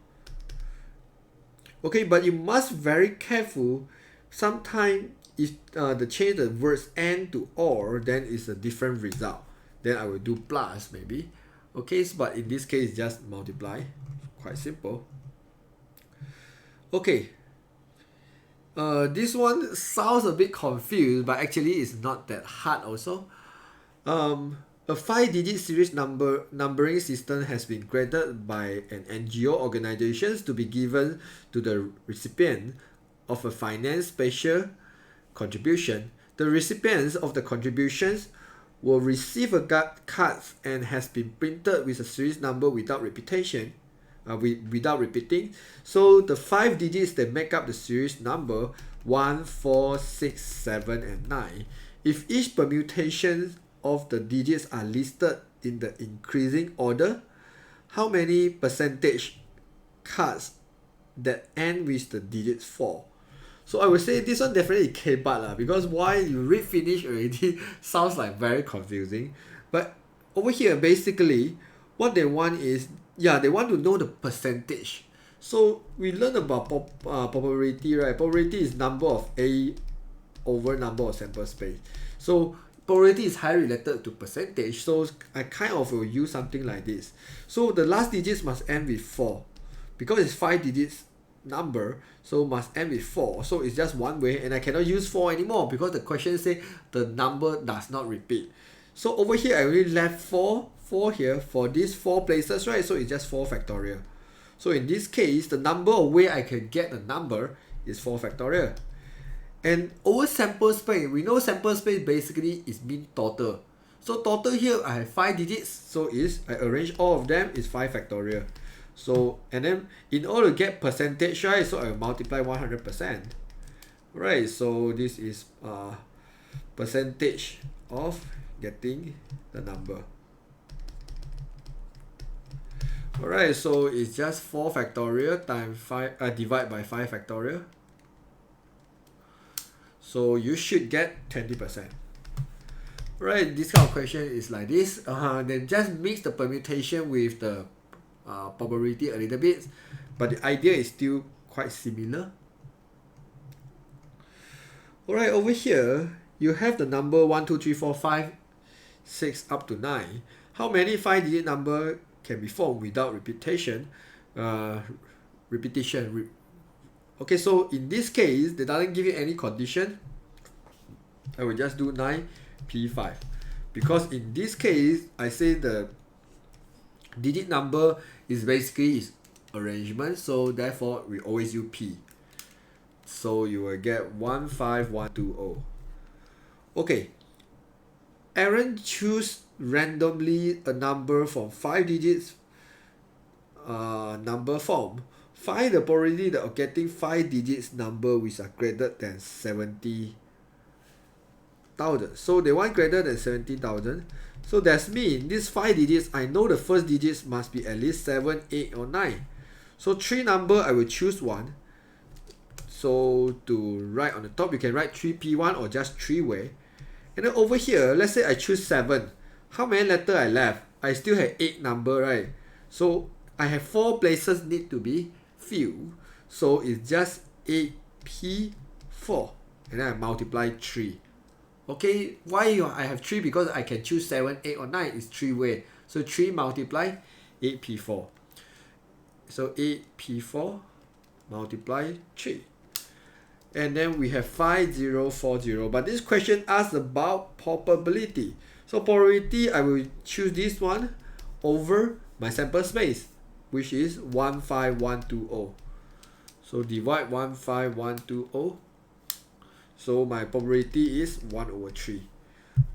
Okay, but you must very careful. Sometimes if the change the words and to or, then it's a different result. Then I will do plus maybe. Okay, but in this case just multiply. Quite simple. Okay. This one sounds a bit confused, but actually it's not that hard also. A 5-digit series numbering system has been created by an NGO organization to be given to the recipient of a finance special contribution. The recipients of the contributions will receive a card and has been printed with a series number without repeating. So the 5 digits that make up the series number 1, 4, 6, 7, and 9. If each permutation of the digits are listed in the increasing order, how many percentage cards that end with the digits 4? So I would say this one definitely K-part because why you read finish already sounds like very confusing. But over here, basically, what they want is, yeah, they want to know the percentage. So we learned about probability, right? Probability is number of A over number of sample space. So probability is highly related to percentage. So I kind of will use something like this. So the last digits must end with 4. Because it's 5 digits number, so must end with 4. So it's just one way, and I cannot use 4 anymore because the question say the number does not repeat. So over here I already left 4 here for these 4 places, right? So it's just 4 factorial. So in this case, the number of way I can get the number is 4 factorial. And over sample space, we know sample space basically is mean total. So total here I have 5 digits, so I arrange all of them is 5 factorial. So, and then in order to get percentage, right, so I multiply 100%. Right, so this is percentage of getting the number. Alright, so it's just 4 factorial times 5 divide by 5 factorial. So you should get 20%. Right, this kind of question is like this. Then just mix the permutation with the probability a little bit, but the idea is still quite similar. Alright, over here you have the number 1, 2, 3, 4, 5, 6 up to 9. How many 5-digit number can be formed without repetition? Okay, so in this case, they doesn't give you any condition. I will just do 9p5 because in this case, I say the digit number is basically is arrangement, so therefore we always use p. So you will get 15120. Okay, Aaron choose randomly a number from 5 digits number form. Find the probability of getting 5 digits number which are greater than 70,000. So they want greater than 70,000. So that's mean these 5 digits, I know the first digits must be at least 7, 8 or 9. So 3 number I will choose 1. So to write on the top, you can write 3p1 or just 3 way. And then over here, let's say I choose 7. How many letters I left? I still have 8 number, right? So I have 4 places need to be filled. So it's just 8p4. And then I multiply 3. Okay, why I have 3? Because I can choose 7, 8 or 9. It's 3 way. So 3 multiply 8p4. So 8p4 multiply 3. And then we have 5040. But this question asks about probability. So probability, I will choose this one over my sample space, which is 15120. So divide 15120. So my probability is 1 over 3.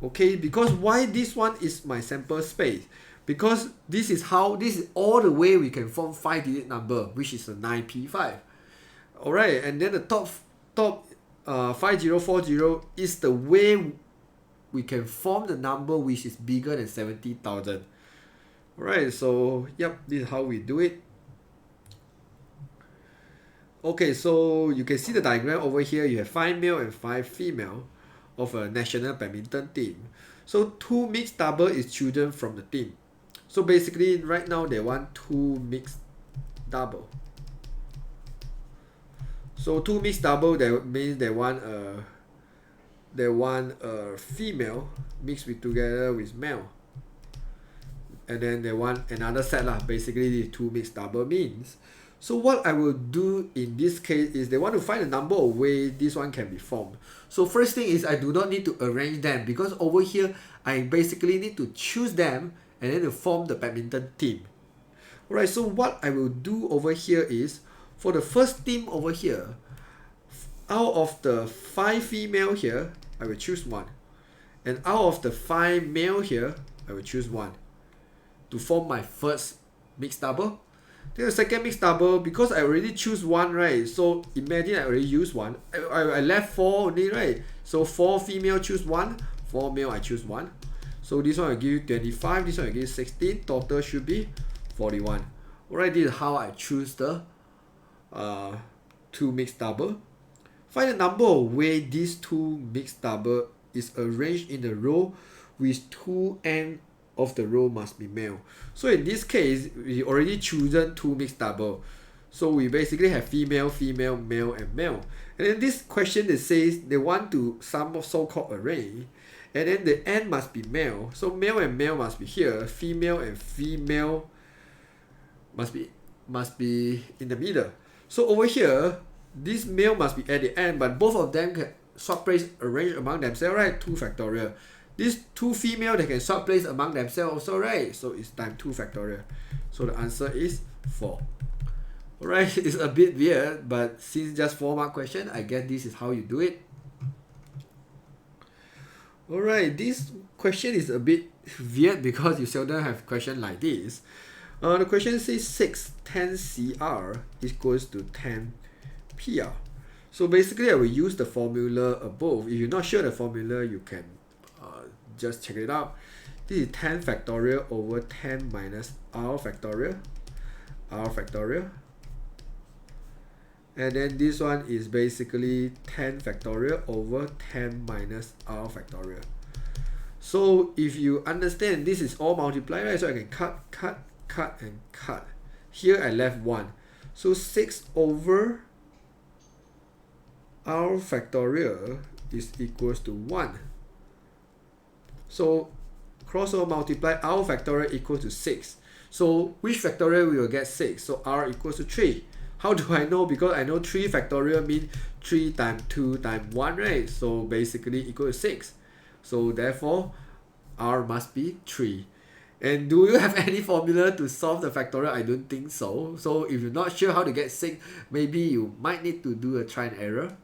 Okay, because why this one is my sample space? Because this is all the way we can form 5-digit number, which is a 9p5. Alright, and then the top 5040 is the way we can form the number which is bigger than 70,000. Alright, so yep, this is how we do it. Okay, so you can see the diagram over here. You have 5 male and 5 female of a national badminton team. So 2 mixed double is children from the team. So basically right now they want 2 mixed double. So 2 mixed double, that means they want a female mixed together with male. And then they want another set lah. Basically the 2 mixed double means. So what I will do in this case is they want to find the number of ways this one can be formed. So first thing is I do not need to arrange them because over here I basically need to choose them and then to form the badminton team. Alright, so what I will do over here is for the first team over here, out of the 5 female here, I will choose 1. And out of the 5 male here, I will choose 1 to form my first mixed double. Then the second mixed double, because I already choose 1, right? So imagine I already use 1. I left 4 only, right? So 4 female choose 1, 4 male I choose 1. So this one will give you 25, this one will give you 16. Total should be 41. Alright, this is how I choose the 2 mixed double. Find the number of ways these 2 mixed double is arranged in a row with 2n of the row must be male. So in this case, we already chosen two mixed double. So we basically have female, female, male, and male. And then this question, it says they want to sum of so-called array. And then the n must be male. So male and male must be here. Female and female must be in the middle. So over here, this male must be at the end, but both of them can swap place arrange among themselves, right? 2 factorial. These two female, they can swap place among themselves also, right? So it's times 2 factorial. So the answer is 4. Alright, it's a bit weird, but since just 4 mark question, I guess this is how you do it. Alright, this question is a bit weird because you seldom have question like this. The question says 10 CR equals to 10 PR. So basically I will use the formula above. If you're not sure the formula, you can just check it out. This is 10 factorial over 10 minus R factorial. And then this one is basically 10 factorial over 10 minus R factorial. So if you understand, this is all multiplied, right? So I can cut, and cut. Here I left 1. So 6 over R factorial is equals to 1. So crossover multiply R factorial equals to 6. So which factorial we will get 6? So R equals to 3. How do I know? Because I know 3 factorial means 3 times 2 times 1, right? So basically equal to 6. So therefore, R must be 3. And do you have any formula to solve the factorial? I don't think so. So if you're not sure how to get 6, maybe you might need to do a try and error.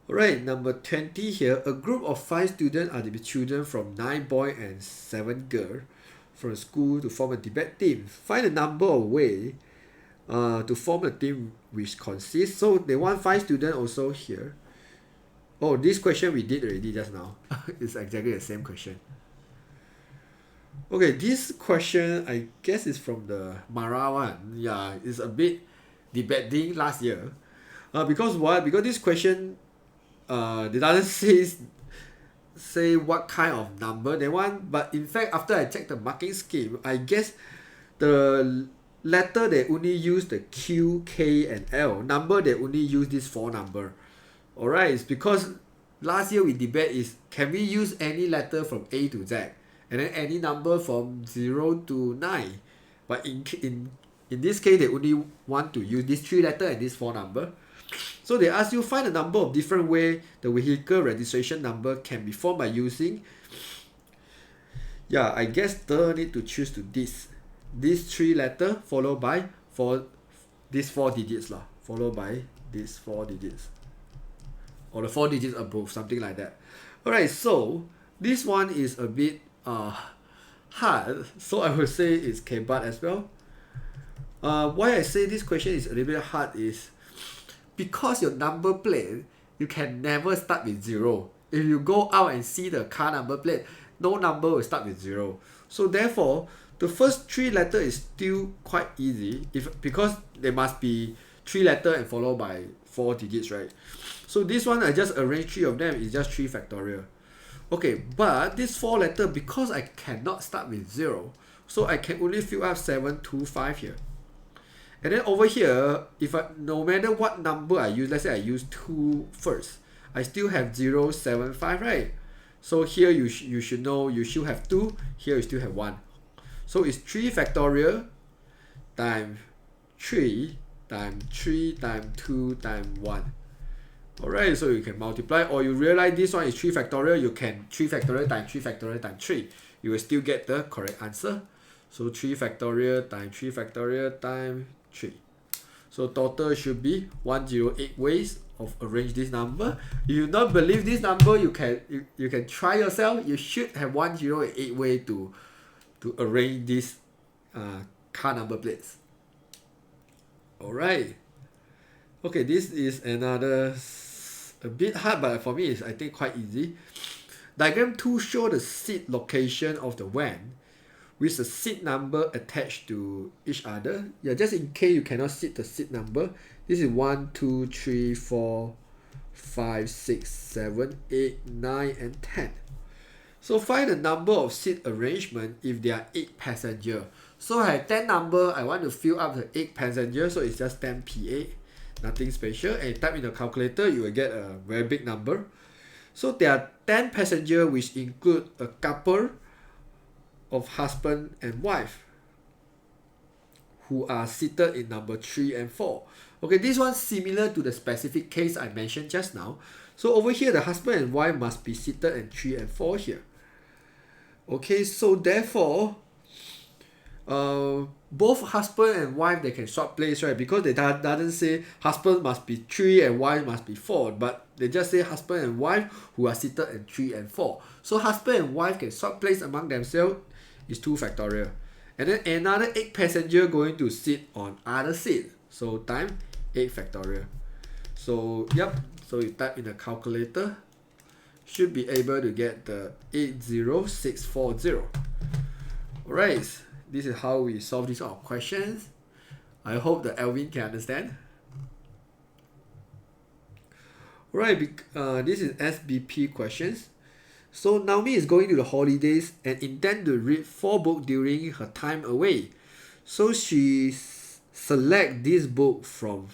Alright, number 20 here. A group of 5 students are to be children from 9 boys and 7 girls from school to form a debate team. Find the number of ways to form a team which consists. So they want 5 students also here. Oh, this question we did already just now. It's exactly the same question. Okay, this question I guess is from the Mara one. Yeah, it's a bit debating last year. Because what? Because this question they doesn't say what kind of number they want, but in fact after I checked the marking scheme, I guess the letter they only use the Q, K, and L. Number they only use this 4 number. Alright, it's because last year we debate is can we use any letter from A to Z and then any number from 0 to 9. But in this case they only want to use this 3 letter and this 4 number. So they ask you find a number of different ways the vehicle registration number can be formed by using. Yeah, I guess the need to choose to this 3 letter followed by these 4 digits lah, followed by these 4 digits, or the 4 digits above, something like that. Alright, so this one is a bit hard, so I will say it's K-Bar as well. Why I say this question is a little bit hard is because your number plate, you can never start with 0. If you go out and see the car number plate, no number will start with 0. So therefore, the first 3 letter is still quite easy because they must be 3 letter and followed by 4 digits, right? So this one I just arranged 3 of them is just 3 factorial. Okay, but this 4 letter, because I cannot start with 0, so I can only fill up 725 here. And then over here, no matter what number I use, let's say I use 2 first, I still have 075, right? So here you should know you should have 2, here you still have 1. So it's 3 factorial times 3 times 3 times 2 times 1. Alright, so you can multiply, or you realize this one is 3 factorial, you can 3 factorial times 3 factorial times 3. You will still get the correct answer. So 3 factorial times 3 factorial times 3. So total should be 108 ways of arrange this number. If you don't believe this number, you can try yourself. You should have 108 way to arrange this car number plates. Alright. Okay, this is another a bit hard, but for me it's I think quite easy. Diagram 2 show the seat location of the van with the seat number attached to each other. Yeah, just in case you cannot see the seat number. This is 1, 2, 3, 4, 5, 6, 7, 8, 9, and 10. So find the number of seat arrangement if there are 8 passengers. So I have 10 number, I want to fill up the 8 passengers, so it's just 10 PA, nothing special. And you type in the calculator, you will get a very big number. So there are 10 passengers which include a couple of husband and wife who are seated in number 3 and 4. Okay, this one similar to the specific case I mentioned just now. So over here, the husband and wife must be seated in 3 and 4 here. Okay, so therefore, both husband and wife, they can swap place, right? Because they doesn't say husband must be 3 and wife must be 4, but they just say husband and wife who are seated in 3 and 4. So husband and wife can swap place among themselves is 2 factorial. And then another 8 passenger going to sit on other seat. So time 8 factorial. So yep, so you type in the calculator, should be able to get the 80640. Alright, this is how we solve these sort of questions. I hope that Alvin can understand. Alright, this is SBP questions. So Naomi is going to the holidays and intend to read 4 books during her time away. So she select this book from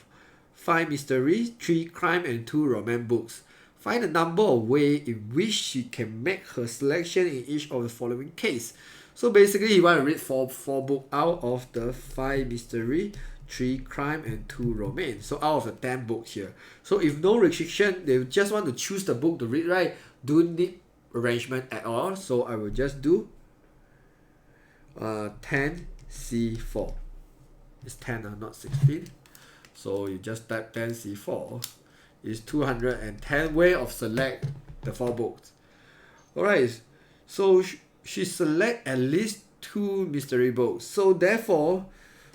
5 mystery, 3 crime and 2 romance books. Find the number of ways in which she can make her selection in each of the following case. So basically you want to read 4 books out of the 5 mystery, 3 crime and 2 romance. So out of the 10 books here. So if no restriction, they just want to choose the book to read, right? Don't need arrangement at all, so I will just do 10C4. It's 10, not 16. So you just type 10C4 is 210 way of select the 4 books. Alright, so she select at least 2 mystery books. So therefore,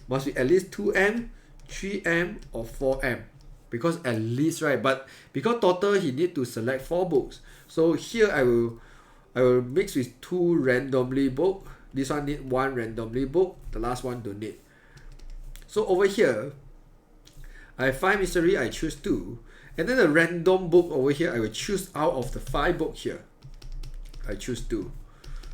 must be at least 2M, 3M or 4M. Because at least, right? But because total he need to select 4 books. So here I will mix with 2 randomly book. This one need 1 randomly book. The last one don't need. So over here, I have 5 mystery, I choose 2. And then the random book over here, I will choose out of the 5 book here. I choose 2.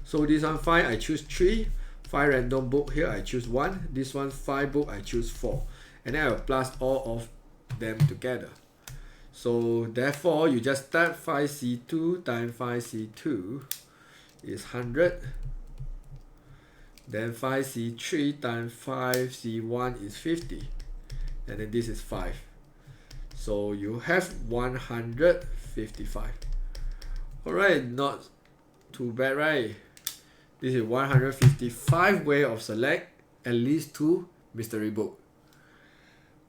So this one 5, I choose 3. 5 random book here, I choose 1. This one 5 book, I choose 4. And then I will plus all of them together. So therefore, you just type 5C2 times 5C2 is 100. Then 5C3 times 5C1 is 50. And then this is 5. So you have 155. Alright, not too bad, right? This is 155 way of select at least 2 mystery book.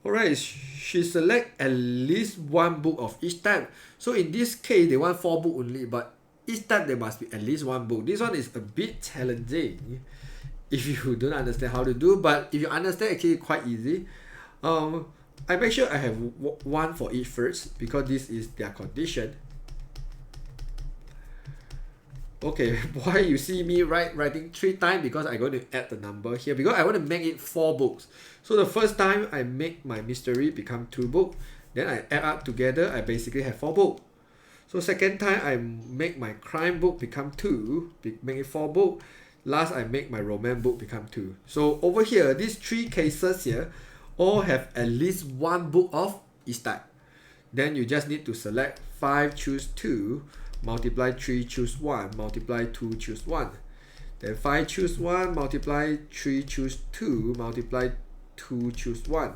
Alright, she select at least 1 book of each type. So in this case, they want 4 books only, but each type there must be at least 1 book. This one is a bit challenging if you don't understand how to do, but if you understand, actually quite easy. I make sure I have 1 for each first because this is their condition. Okay, why you see me writing 3 times? Because I'm going to add the number here because I want to make it 4 books. So the first time I make my mystery become 2 books, then I add up together, I basically have 4 books. So second time I make my crime book become 2, make it 4 books. Last I make my romance book become 2. So over here, these 3 cases here all have at least 1 book of each type. Then you just need to select 5, choose 2, multiply 3, choose 1, multiply 2, choose 1. Then 5 choose 1, multiply 3, choose 2, multiply 2, choose 1.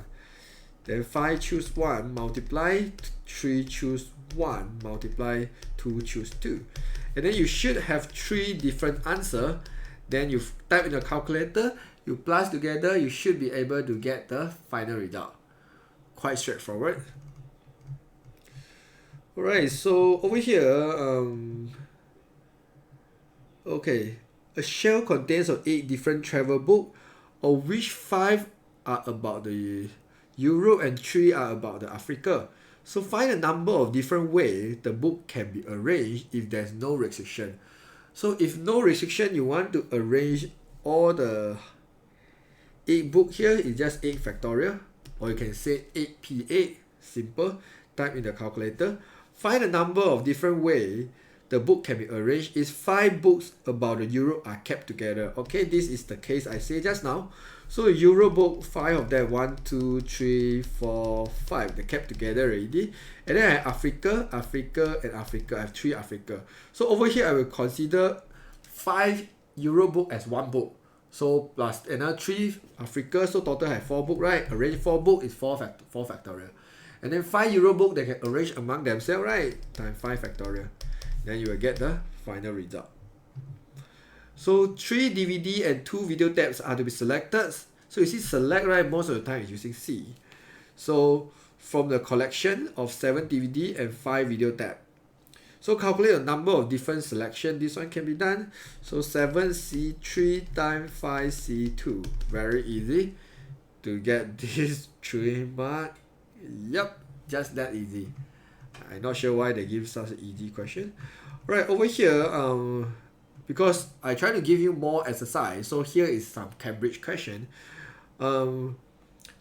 Then 5 choose 1, multiply 3, choose 1, multiply 2, choose 2. And then you should have 3 different answers. Then you type in the calculator, you plus together, you should be able to get the final result. Quite straightforward. Alright, so over here, okay, a shell contains of 8 different travel books, of which 5 are about the Europe and 3 are about the Africa. So find a number of different ways the book can be arranged if there's no restriction. So if no restriction, you want to arrange all the 8 books here, it's just 8 factorial, or you can say 8p8, simple, type in the calculator. Find a number of different ways the book can be arranged is 5 books about the Euro are kept together. Okay, this is the case I say just now. So Euro book, 5 of them, 1, 2, 3, 4, 5, they kept together already. And then I have Africa, Africa, and Africa. I have 3 Africa. So over here I will consider 5 Euro book as 1 book. So plus another 3 Africa, so total I have 4 book, right? Arrange 4 book is 4 factorial. And then 5 Euro book they can arrange among themselves, right? Times 5 factorial. Then you will get the final result. So 3 DVD and 2 video tapes are to be selected. So you see select, right? Most of the time is using C. So from the collection of 7 DVD and 5 video tape. So calculate the number of different selection. This one can be done. So 7C3 times 5C2. Very easy to get this 3 mark. Yep, just that easy. I'm not sure why they give such an easy question. Right, over here, because I try to give you more exercise, so here is some Cambridge question. So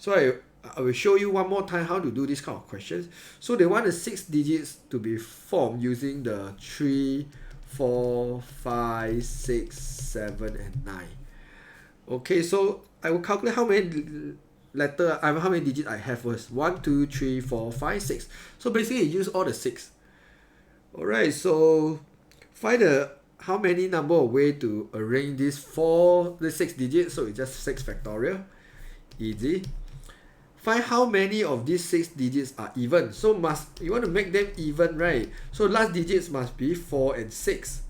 I will show you one more time how to do this kind of questions. So they want the 6 digits to be formed using the 3, 4, 5, 6, 7, and 9. Okay, so I will calculate how many how many digits I have first. 1, 2, 3, 4, 5, 6. So basically use all the 6. Alright, so find how many number of way to arrange this 6 digits. So it's just 6 factorial. Easy. Find how many of these 6 digits are even. So you want to make them even, right? So last digits must be 4 and 6.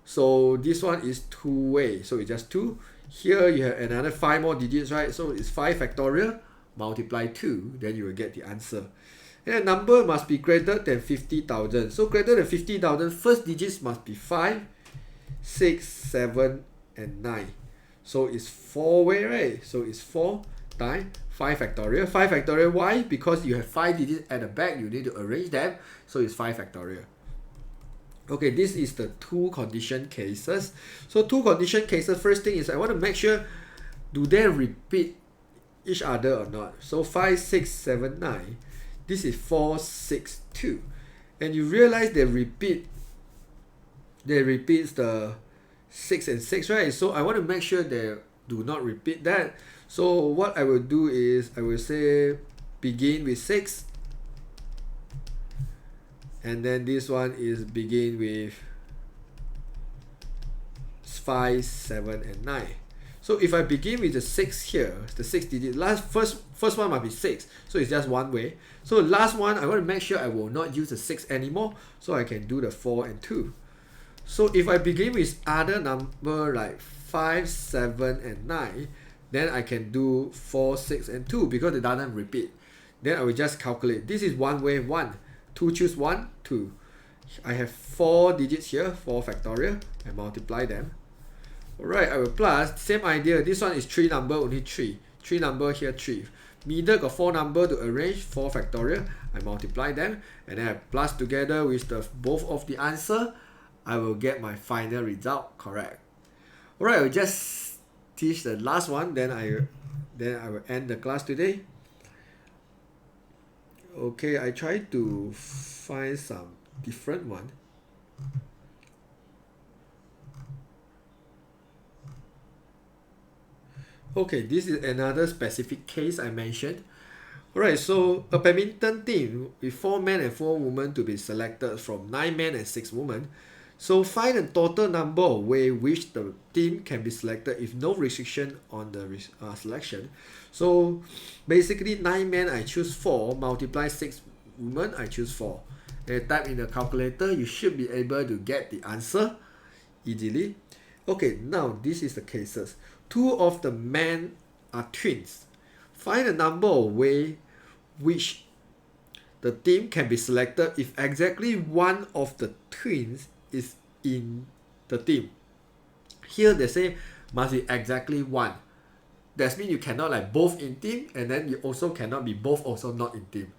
So this one is 2 way. So it's just 2. Here you have another 5 more digits, right? So it's 5 factorial multiply 2. Then you will get the answer. And the number must be greater than 50,000. So greater than 50,000, first digits must be 5, 6, 7, and 9. So it's 4 way, right? So it's 4 times 5 factorial. 5 factorial, why? Because you have 5 digits at the back, you need to arrange them. So it's 5 factorial. Okay, this is the 2 condition cases. So 2 condition cases, first thing is I want to make sure, do they repeat each other or not? So 5, 6, 7, 9. This is 4, 6, 2. And you realize they repeats the 6 and 6, right? So I want to make sure they do not repeat that. So what I will do is I will say begin with 6. And then this one is begin with 5, 7, and 9. So if I begin with the 6 here, the 6 digit, first one must be 6. So it's just one way. So last one, I want to make sure I will not use the 6 anymore. So I can do the 4 and 2. So if I begin with other number like 5, 7, and 9, then I can do 4, 6, and 2 because it doesn't repeat. Then I will just calculate. This is one way, 1. 2 choose 1, 2. I have 4 digits here, 4 factorial, and multiply them. Alright, I will plus, same idea, this one is 3 number, only 3. 3 number here, 3. Middle got 4 number to arrange, 4 factorial, I multiply them, and then I plus together with both of the answer, I will get my final result correct. Alright, I will just teach the last one, then I will end the class today. Okay, I try to find some different one. Okay, this is another specific case I mentioned. Alright, so a badminton team with 4 men and 4 women to be selected from 9 men and 6 women. So find the total number of ways which the team can be selected if no restriction on the selection. So basically 9 men I choose 4, multiply 6 women I choose 4. And type in the calculator, you should be able to get the answer easily. Okay, now this is the cases. 2 of the men are twins. Find the number of ways which the team can be selected if exactly one of the twins is in the team. Here they say must be exactly 1. That means you cannot like both in team, and then you also cannot be both also not in team.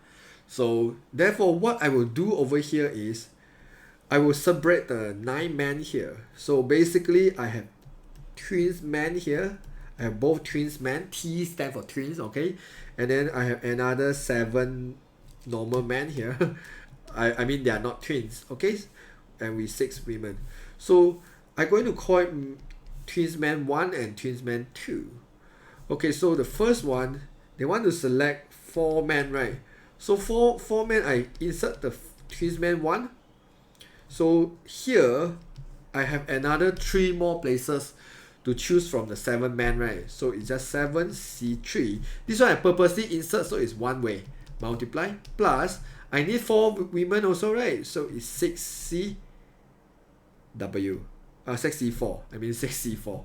So therefore what I will do over here is I will separate the 9 men here. So basically I have twins men here. I have both twins men. T stand for twins, okay? And then I have another 7 normal men here. I mean they are not twins, okay? and we 6 women. So I'm going to call it twins man 1 and twins man 2. Okay, so the first one, they want to select 4 men, right? So four men, I insert the twins man 1. So here I have another 3 more places to choose from the 7 men, right? So it's just 7C3. This one I purposely insert so it's one way. Multiply plus I need 4 women also, right? So it's 6CW. 6C4. I mean 6C4.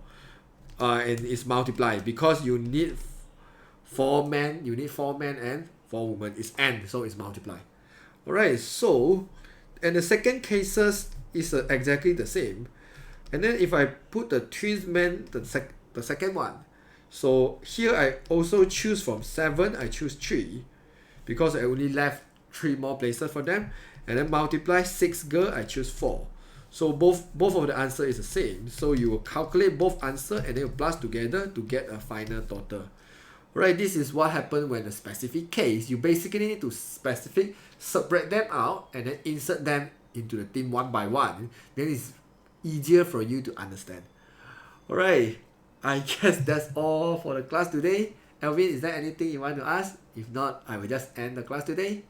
And it's multiply because you need 4 men. You need 4 men and 4 women. It's n, so it's multiply. Alright, so and the second cases is exactly the same. And then if I put the twins men, the second one, so here I also choose from 7, I choose 3 because I only left 3 more places for them, and then multiply 6 girl, I choose 4. So both of the answer is the same. So you will calculate both answer and then you plus together to get a final total. Right, this is what happened when the specific case. You basically need to separate them out and then insert them into the team one by one. Then it's easier for you to understand. Alright, I guess that's all for the class today. Elvin, is there anything you want to ask? If not, I will just end the class today.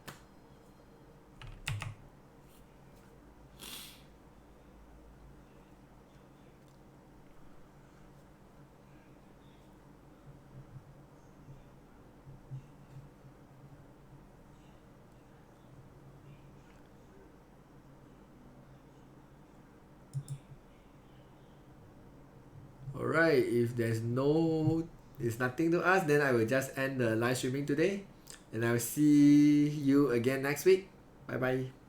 Alright, if there's nothing to ask, then I will just end the live streaming today. And I will see you again next week. Bye bye.